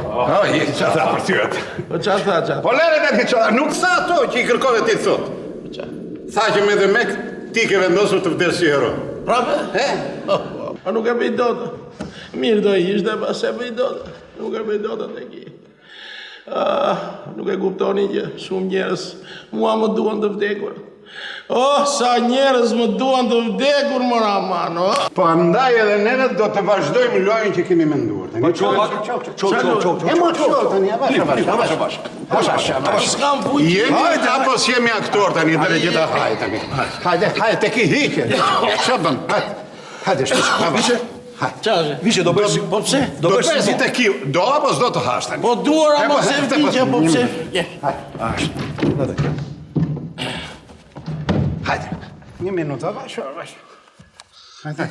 Qa tha për ty atë? Po qa tha? Po lere dhe qa tha, nuk tha ato që i kërkove ti të thot. Tha që me dhe mek ti ke vendosur të vdes si hero. Prape? Po nuk e bëj dot. Mirë do ishte, pa se bëj dot. Nuk e bëj dot atë e ki. Nuk e kuptoni që shumë njerës mua më duan të vdekur. Sa njerës më duan të vdekur, mora mano. Po andaj edhe neve do të vazhdojmë lojën që kemi menduar. Po qo. E mo qo, tani, avash. S'kam fuqi. Jemi apo s'jemi aktor tani, dhe gjitha hajë tani. Hajde, te ki hike. Qa bën? Hajde, shpishe. Vishe, do bësh, po pse? Do bësh si te ki, do apo s'do të hash tani? Po duara mo se vdikja, po pse? Hajde. Një minutë, avash. Hajde.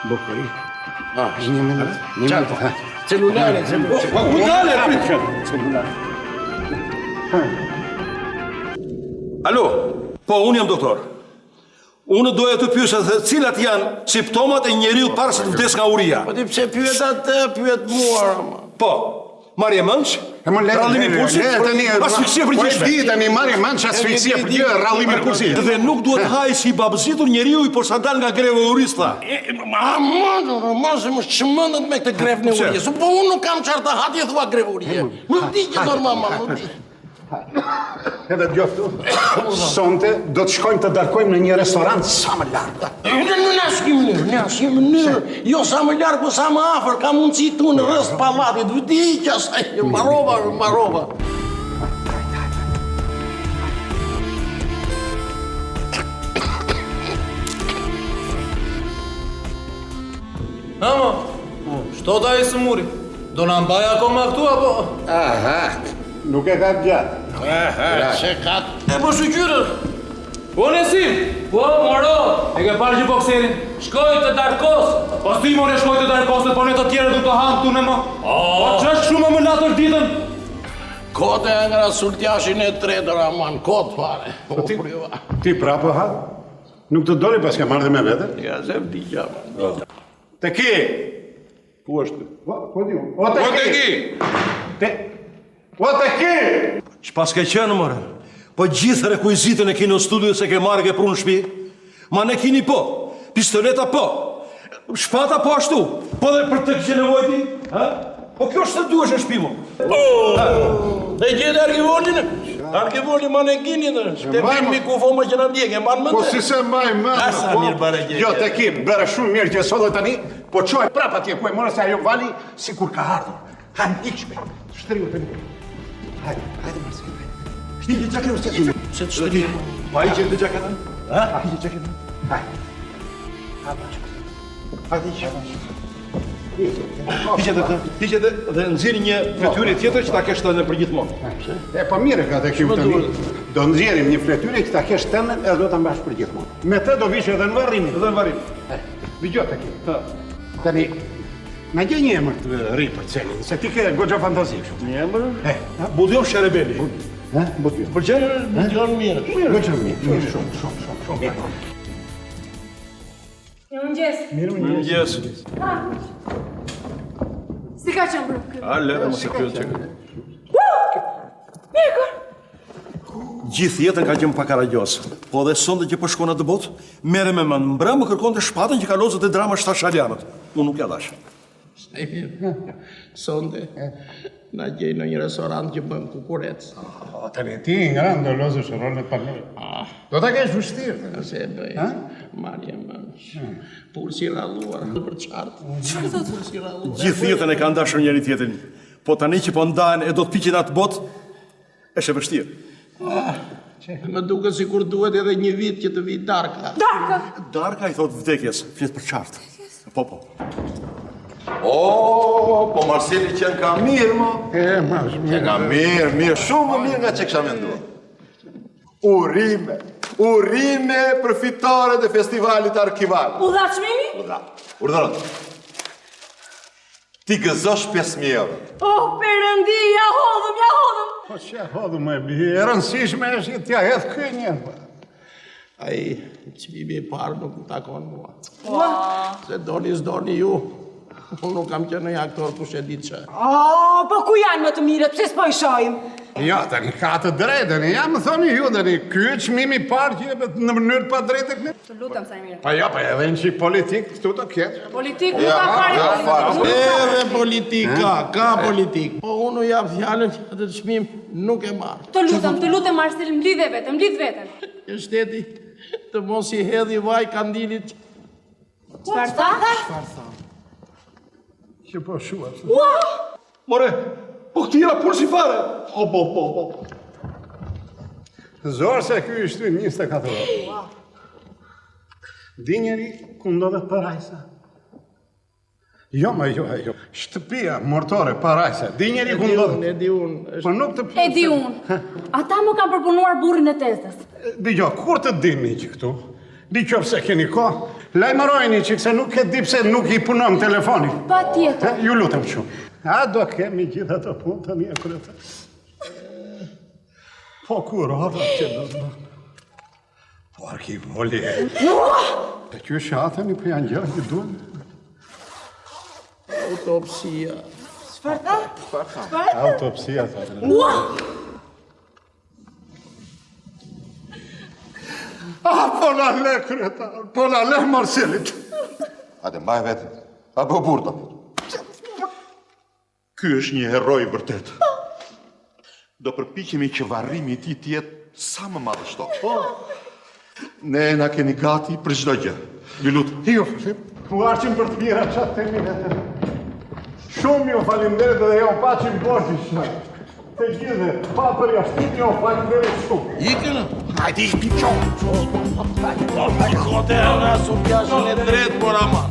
Bukuri. Një minutë. Celulare. Po ku dale, prit. Celulare. Alo, po unë jam doktor. Unë doja të pyesja se cilat janë simptomat e njeriu para se të vdes nga uria. Po ti pse pyet atë, pyet mua. Po, marrje mënç? Rallimi pulsit? Asfiksia përgjithshme. Po e di tani marrje mënç, asfiksia përgjithshme, rallimi pulsit. Dhe nuk duhet haj si babësitur njeriu i por sa dal nga greva e urisë tha. Mos më çmendet me këtë grevën e urisë. Po unë nuk kam çfarë të hatje thua grevë urie. Nuk di që normal, nuk di. Edhe gjoftu, sonte do të shkojmë të darkojmë në një restorant sa më larg. Në asnjë mënyrë. Jo sa më larg, po sa më afër, ka mundësi tu në rreth pallatit. Vdiqja sa mbarova. Amo, shto da i së muri? Do në mbaj akoma këtu, apo? Aha, nuk e ka gjatë. Se ka... E po shqyrër! Po Nesim! Po, moro! E ke parë që bokserin? Shkoj të Darkos! Po s'ti more shkoj të Darkos, po ne të tjere du të hanë këtu në më. Po që është shumë më latër ditën? Kote e nga sultjashin e tretër, aman, kote fare. Ti prapë ha? Nuk të doli pas ka marrë dhe me vete? Ja, se vdikja, man. Te ki! Ku është? Po di unë. O te ki! O te ki! Ç'pas ke qenë, more? Po gjithë rekuizitën e kini në studio se ke marrë ke prunë në shtëpi? Ma ne kini po, pistoleta po, shpata po ashtu, po dhe për të kështë nevojti? Po kjo është të duesh në shtëpi mu. Dhe gjithë arkivonin? Arkivoni ma ne kini në, shte filmi ku fo më që në ndjek, e manë më Po si se mbaj më... Asa mirë bare gjithë. Jo, te ki, bërë shumë mirë që sot dhe tani, po qoj prapa tje ku e mërë se ajo vali si kur ka ardhur. Hajnë, ikshme, shtriu të një. Hajde, Marcel. Shtiqe gjakën, se të shtriu. Pa i qëtë gjakën? Ha, i gjakën. Hajde. Hajde, ikshme. Hiqete dhe nëziri një fletyre tjetër që ta kesh të në përgjithmonë. E po mire ka të kjim të një. Do nëzirim një fletyre që ta kesh të në e do të mbash përgjithmonë. Me të do vishë edhe në varrimi. Edhe në varrimi. Vigjo të kjim. Tani, në gjë një emër të ri për celin, se ti ke gogjo fantazi. Një emër? Budjov Sherebeli. Pëlqen mirë. Shumë mirë. Mëngjes. Si ka qenë bërë? A, lere, mos e pyet që... Mirë, Gjithë jetën ka qenë pakaragjos. Po dhe sonde që po shkon atë botë, mere me më mbra më kërkon të shpatën që ka lozët e drama shtashaljanët. Unë nuk ja dash. Sonde, na gjej në një restorant që bën kukurec. Të ne ti nga do lozësh rolën e panel. Do ta kesh vështirë. Se e bëj. Marja më. Pulsi ralluar për qartë. Çfarë thotë? Pulsi ralluar. Gjithë jetën e kanë dashur njëri tjetrin. Po tani që po ndahen e do të piqen atë botë, është e vështirë. Më duke si kur duhet edhe një vit që të vi Darka. Darka i thot vdekjes, flet për qartë. Po. Po Marseli qenë ka mirë, mo. Qenë ka mirë, shumë më mirë nga që kësha menduar. Urime për fitore të festivalit arkival. Udha çmimi? Urdhëron. Ti gëzosh 5.000 euro. Perëndi, ja hodhëm. Po që hodhëm më e bi, e rëndësishme është t'ja hedhë kënjën. Ai, çmimi i parë nuk më takon mua. Se doni ju. Unë nuk kam qenë një aktor kush e di që. Po ku janë më të mirët, pse s'po i shohim? Ja, tani ka të drejtën, ja më thoni ju, tani ky çmimi i parë që jepet në mënyrë pa drejtë këne. Të lutem sa mirë. Pa edhe një qik politik, këtu të ketë. Politik nuk ka fare. Edhe politika, ka politik. Po unë jap fjalën që atë çmim nuk e marr. Të lutem Marcel, mblidhe veten. Në shteti të mos i hedhi vaj kandilit. Çfarë tha? Që po shuat. More, po këtira pulsi fare. Po. Zorë se ky ishtu 24 orë. Di njeri ku ndodhet Parajsa? Jo. Shtëpia mortore Parajsa. Di njeri ku ndodhet? E di unë. Po nuk të... E di unë. Ata më kanë përpunuar burrin e tezës. Dgjoj, kur të dini që këtu? Di qofse keni kohë, lajmërojni që se nuk e di pse nuk i punon telefoni. Patjetër. Ju lutem shumë. A do kemi gjithë ato punë të një kryetar? Po kurorët që do të bëjmë. Po arkivoli. E që shatën i për janë gjërë që duhen? Autopsia. Çfarë? Autopsia, thërë. Po na le, kryetar, po na le Marcelit. Hajde, mbaj vetën. Apo burta. Ky është një heroj vërtet. Do përpiqemi që varrimi i tij të jetë sa më madhështor. Ne na keni gati për çdo gjë. Ju lutem. Ju, ku arqim për të mira qatë temi vetëm. Shumë ju falimderit dhe jo paqim borgji shumë. Të gjithë, pa për jashtim jo falimderit shumë. Ikën? Hajde, i piqon. Hotel, su pjashën e drejt, por ama.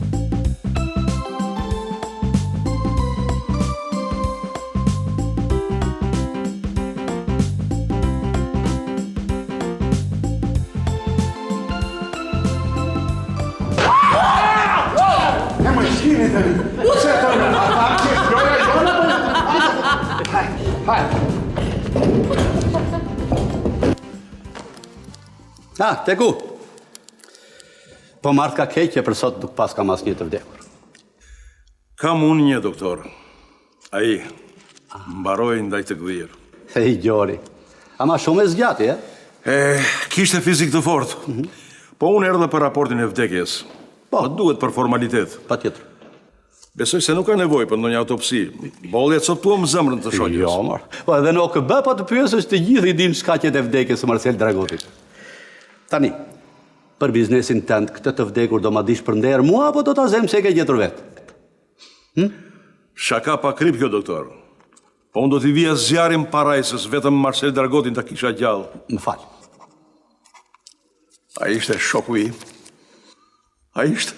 Te ku? Po marrë ka keqe për sot nuk pas kam asnjë të vdekur. Kam unë një doktor. Ai mbaroi ndaj të gdhirë. I gjori. Ama shumë e zgjati, Kishte fizik të fortë. Po unë erdhe për raportin e vdekjes. Po duhet për formalitet. Patjetër. Besoj se nuk ka nevojë për ndonjë autopsi. Bolli e coptuam zemrën të shoqës. Jo, mar. Po edhe në OKB po të pyesësh të gjithë i dinë shkaqet e vdekjes së Marcel Dragotit. Tani, për biznesin tënd, këtë të vdekur do ma dish për nder mua apo do ta zem se e ke gjetur vetë? Shaka pa krip kjo, doktor. Po unë do t'i vija zjarim Parajsës, vetëm Marcel Dragotin ta kisha gjallë. Më fal. A ishte shoku im. A ishte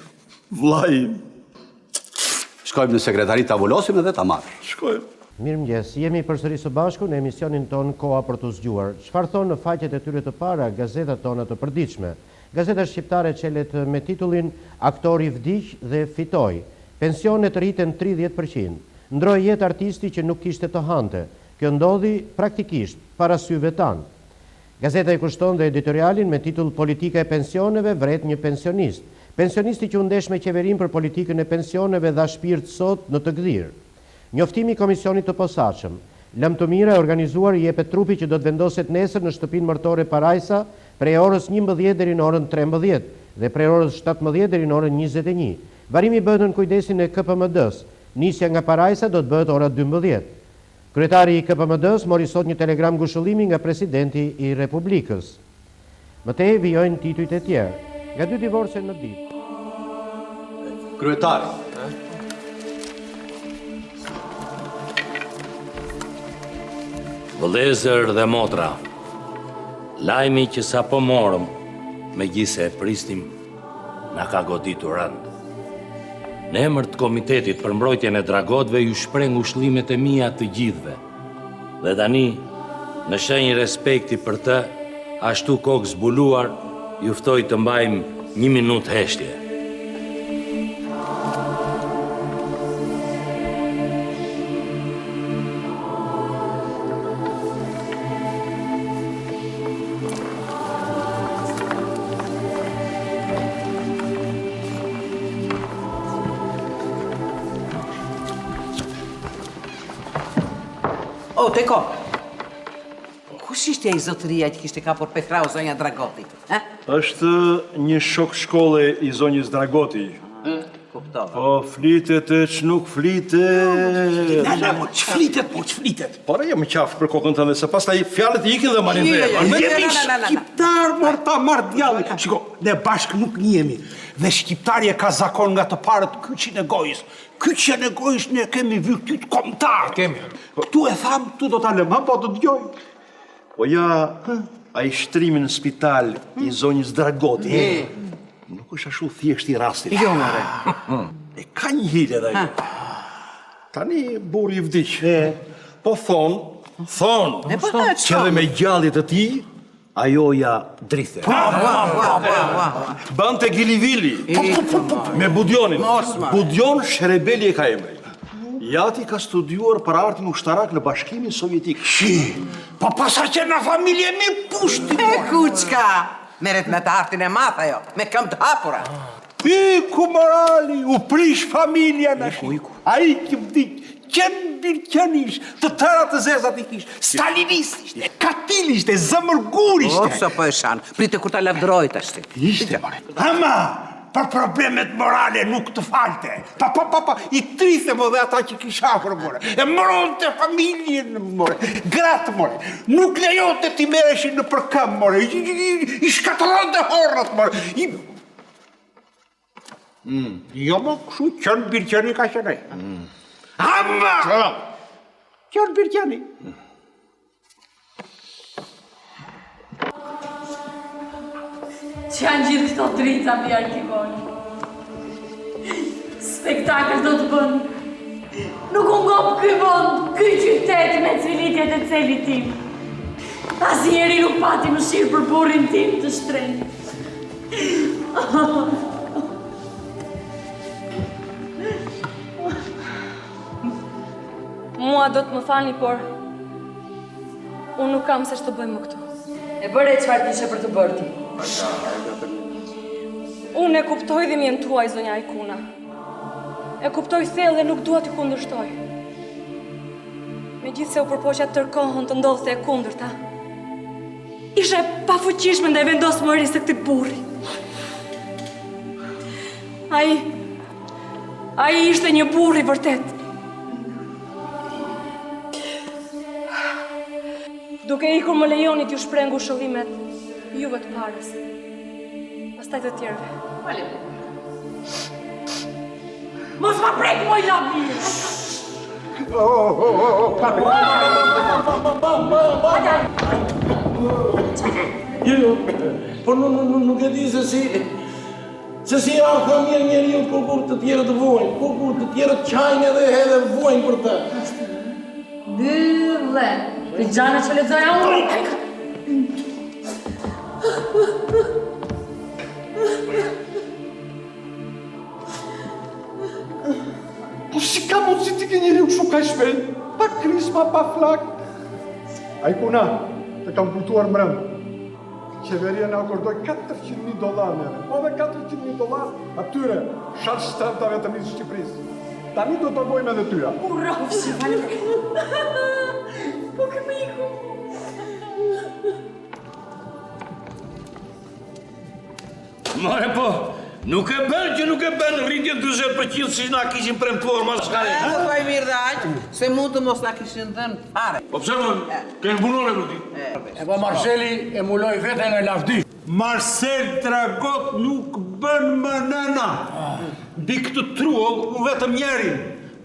vllai im. Shkojmë në sekretari ta vulosim edhe ta marr. Shkojmë. Mirëmëngjes, jemi përsëri së bashku në emisionin ton Koha për të zgjuar. Çfarë thonë në faqet e tyre të para gazetat tona të përditshme? Gazeta shqiptare çelet me titullin Aktori vdiq dhe fitoi. Pensionet rriten 30%. Ndroi jetë artisti që nuk kishte të hante. Kjo ndodhi praktikisht para syve tanë. Gazeta i kushton dhe editorialin me titull Politika e pensioneve vret një pensionist. Pensionisti që u ndesh me qeverin për politikën e pensioneve dha shpirt sot në të gdhir. Njoftimi i komisionit të posaçëm. Lëm të mira e organizuar i jepet trupi që do të vendoset nesër në shtëpinë mërtore Parajsa prej orës 11 deri në orën 13 dhe prej orës 17 deri në orën 21. Varimi bëhet në kujdesin e KPMD-s. Nisja nga Parajsa do të bëhet ora 12. Kryetari i KPMD-s mori sot një telegram ngushëllimi nga presidenti i Republikës. Mëtej vijojnë titujt e tjerë. Nga 2 divorce në ditë. Kryetari. Vëllezër dhe motra, lajmi që sa po morëm, me gjise e pristim, na ka goditur rënd. Në emër të Komitetit për mbrojtjen e dragotëve ju shpreh ngushëllimet e mia të gjithëve. Dhe tani, në shenjë respekti për të, ashtu kokë zbuluar, ju ftoj të mbajmë 1 minutë heshtje. O, teko. Kush ishte ai zotëria që kishte kapur Petrau zonja Dragoti? Është një shok shkolle i zonjës Dragoti. Kuptova. Po, flitet e që nuk flitet. Nana, mo, që flitet, mo, që flitet? Para jam qafë për kokën të dhe se pas ta i fjallet i ikin dhe marin dhe. Jemi shqiptar, morta marrë djalli. Shiko, ne bashkë nuk njemi. Dhe shqiptari e ka zakon nga të parët kyqin e gojës. Kyqin e gojës ne kemi virtyt komtar. Kemi. Tu e tham, tu do t'alem, po do t'gjoj. Po ja, a i shtrimin në spital i zonjës Dragoti, nuk është ashu thjesht i rastit. Jo, more. E ka një hile dhe jo. Tani burri i vdiq. Po thonë, që dhe me gjallit të ti, ajo ja drithe. Ban të Gilivili, me Budjonin. Budjon Shrebeli e ka emri. Jati ka studiuar për artin ushtarak në Bashkimin Sovjetik. Po pasa që në familje mi pushti. E kuçka, meret me të artin e math ajo, me këm të hapura. Iku morali, u prish familja në shi. A i që vdik, qenë birqenisht, të tëra të zezat i kish, stalinisht, katilisht, zëmërgurisht. O, so po e shanë, prite kur ta lavdrojt ashti. Ishte, more. Ama, për problemet morale nuk të falte. Pa, i trithe më dhe ata që kishafër, more. E mëron të familjen, more. Gratë, more. Nuk lejon të ti mereshin në përkëm, more. I shkatëron të horrat, more. Jo, më këshu, qënë birqeni ka qënej. Ama! Qënë birqeni. Që janë gjithë këto drita mbi arkivoni. Spektakl do të bënë. Nuk unë ngopë këj vënd, këj qytet me cilitjet e celit tim. Asnjëri nuk pati më shirë për burrin tim të shtrenjtë. Mua do të më falni, por unë nuk kam se shtë bëjmë këtu. E bëre çfarë tishe për të bërë ti? Unë e kuptoj dhe mjen tuaj, zonja Ajkuna. E kuptoj thellë dhe nuk dua t'i kundërshtoj. Megjithse u përpoqja tërkohën të ndodhte e kundërta. Ishe pafuqishme ndaj vendosmërisë së këtij burri. Ai ishte një burr i vërtet. Duke ikur më lejoni t'ju shpreh ngushëllimet juve të parës. Pastaj të tjerëve. Mos ma prek moj labi! Jo, por nuk e di se si ka mirë njeriu kur të tjerët vojnë, kur të tjerët qajnë edhe vojnë për të. Dylle, për gjane që lexoja unë. Po si ka mundësi ti ke njeriu kështu ka shpejt? Pa krisma, pa flak. A I kuna të kam kuptuar mërëndë. Qeveria në akordoj $400,000 neve. Po dhe $400,000 atyre shatë shtremtave të misë Shqipërisë. Tani do të bëjmë edhe tyra. Urofshi, po këmiku. Mare po, nuk e bën rritje 40% si na kishin premtuar maskare. Po e mirë dhe aqë, se mund të mos na kishin dhënë fare. Po pse më, kënë punore këti? E po Marceli emuloj veten e lavdi. Marcel Dragot nuk bën më nëna. Bi këtë truoll, unë vetëm njerin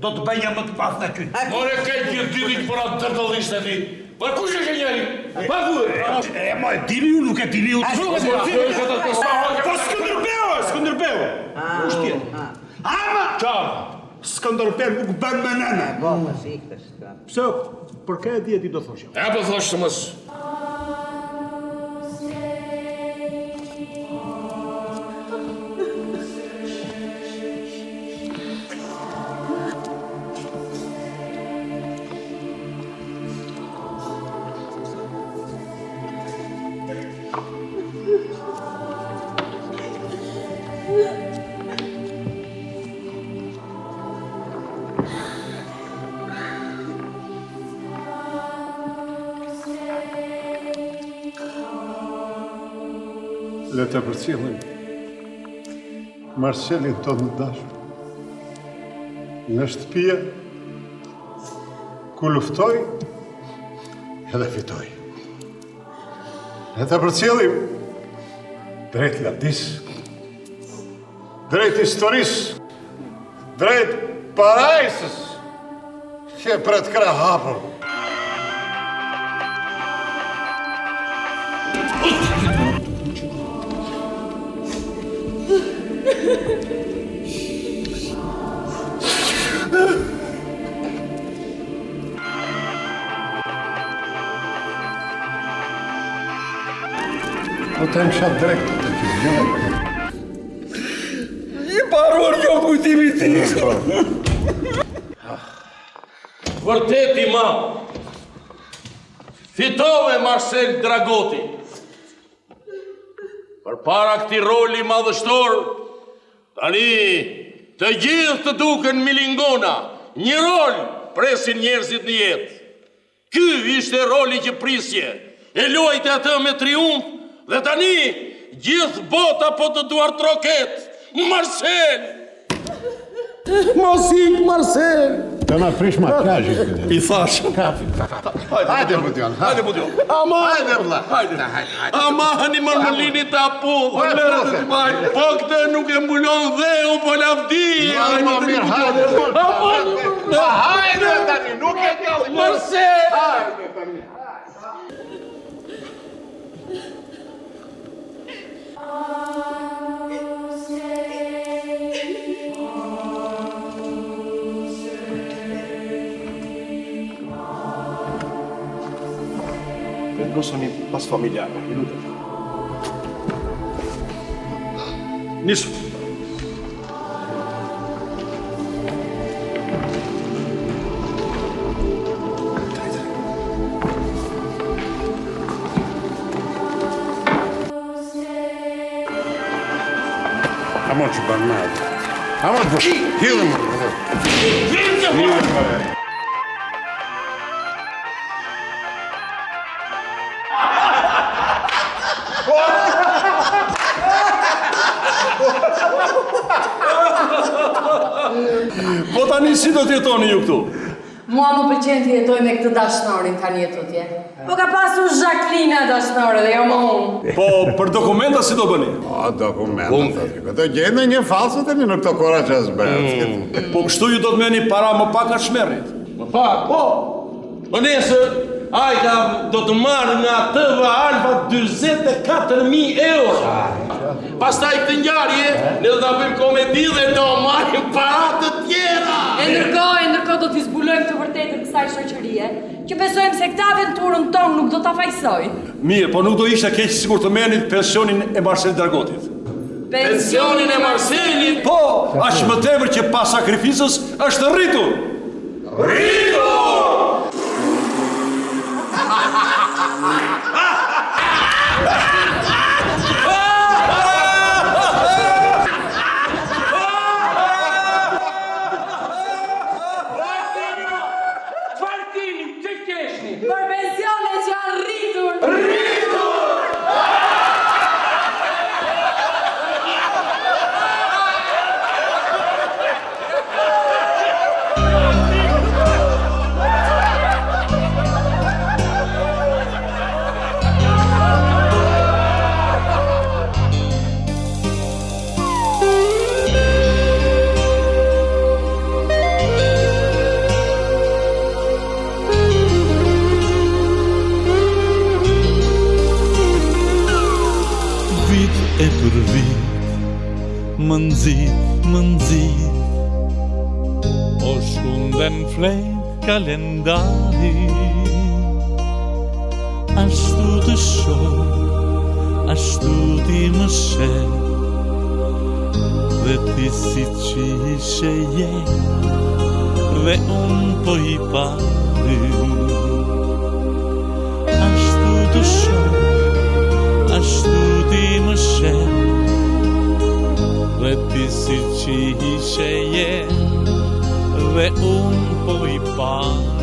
do të bëjnë më të pas në qytë. More kaj gjithë ditit për atë tërtëllishtë e ti. Për kush është e njeri? Pa ku e? E ma e dini ju, nuk e dini ju të shumë. Po Skënderbeu! Kush tjetë? Ama! Qarë! Skënderbeu nuk bën më nëna. Po, më sikë të Pse, për ka e di do thoshë? E po thoshë të mësë. Le të përcjellim Marcelin tonë të dashur në shtëpia ku luftoj edhe fitoj. Le të përcjellim drejt lavdis, drejt historisë, drejt parajsës që për të kra hapur. Po të më shatë drejt të që zgjone. I paruar kjo kujtimi ti. Vërteti ma, fitove Marcel Dragoti. Për para këti roli madhështor, tani të gjithë të duken milingona, një rol presin njerëzit në jetë. Ky ishte roli që prisje, e luajte atë me triumf, dhe tani gjithë bota po të duar troket. Marcel! Mos ik, Marcel! Të na prish makiazhin. I thash. Hajde Budion, hajde Budion. Hajde vlla. Hajde. Amani marmolini të apudh. Po këtë nuk e mbulon dheu, po lavdi. Më mirë, hajde. Hajde tani, nuk e di. Marcel! Hajde tani. Vendosoni pas familjarë, i lutem. Nisu. Amo që banë madhë. Amo të hidhëm. Po tani si do t'jetoni ju këtu? Mua më pëlqen të jetoj me këtë dashnorin tani tutje. Po ka pasur Jacqueline dashnore dhe jo më unë. Po për dokumenta si do bëni? O, dokumenta. Këto gjende një falsë të një në këto kora që zbërë. Po kështu ju do të meni para më pak atë shmerit. Më pak, po. Më nesër, ajta do të marrë nga TV Alba 24.000 euro. Pastaj këtë ngjarje, ne do ta bëjmë komedi dhe do marrim para të tjera. E ndërkohë do t'i zbulojmë të vërtetën kësaj shoqërie, që besojmë se këtë aventurën tonë nuk do ta fajsoj. Mirë, po nuk do ishte keq sikur të merrni pensionin e Marcel Dragotit. Pensionin e Marcelit? Po, aq më tepër që pas sakrificës është rritur. Rritur! më nxit O shkunden flet kalendari Ashtu të shoh, ashtu ti më sheh Dhe ti si që ishe je Dhe unë po i pari Ashtu të shoh, ashtu ti më sheh Dhe ti si që ishe je Dhe unë po i pari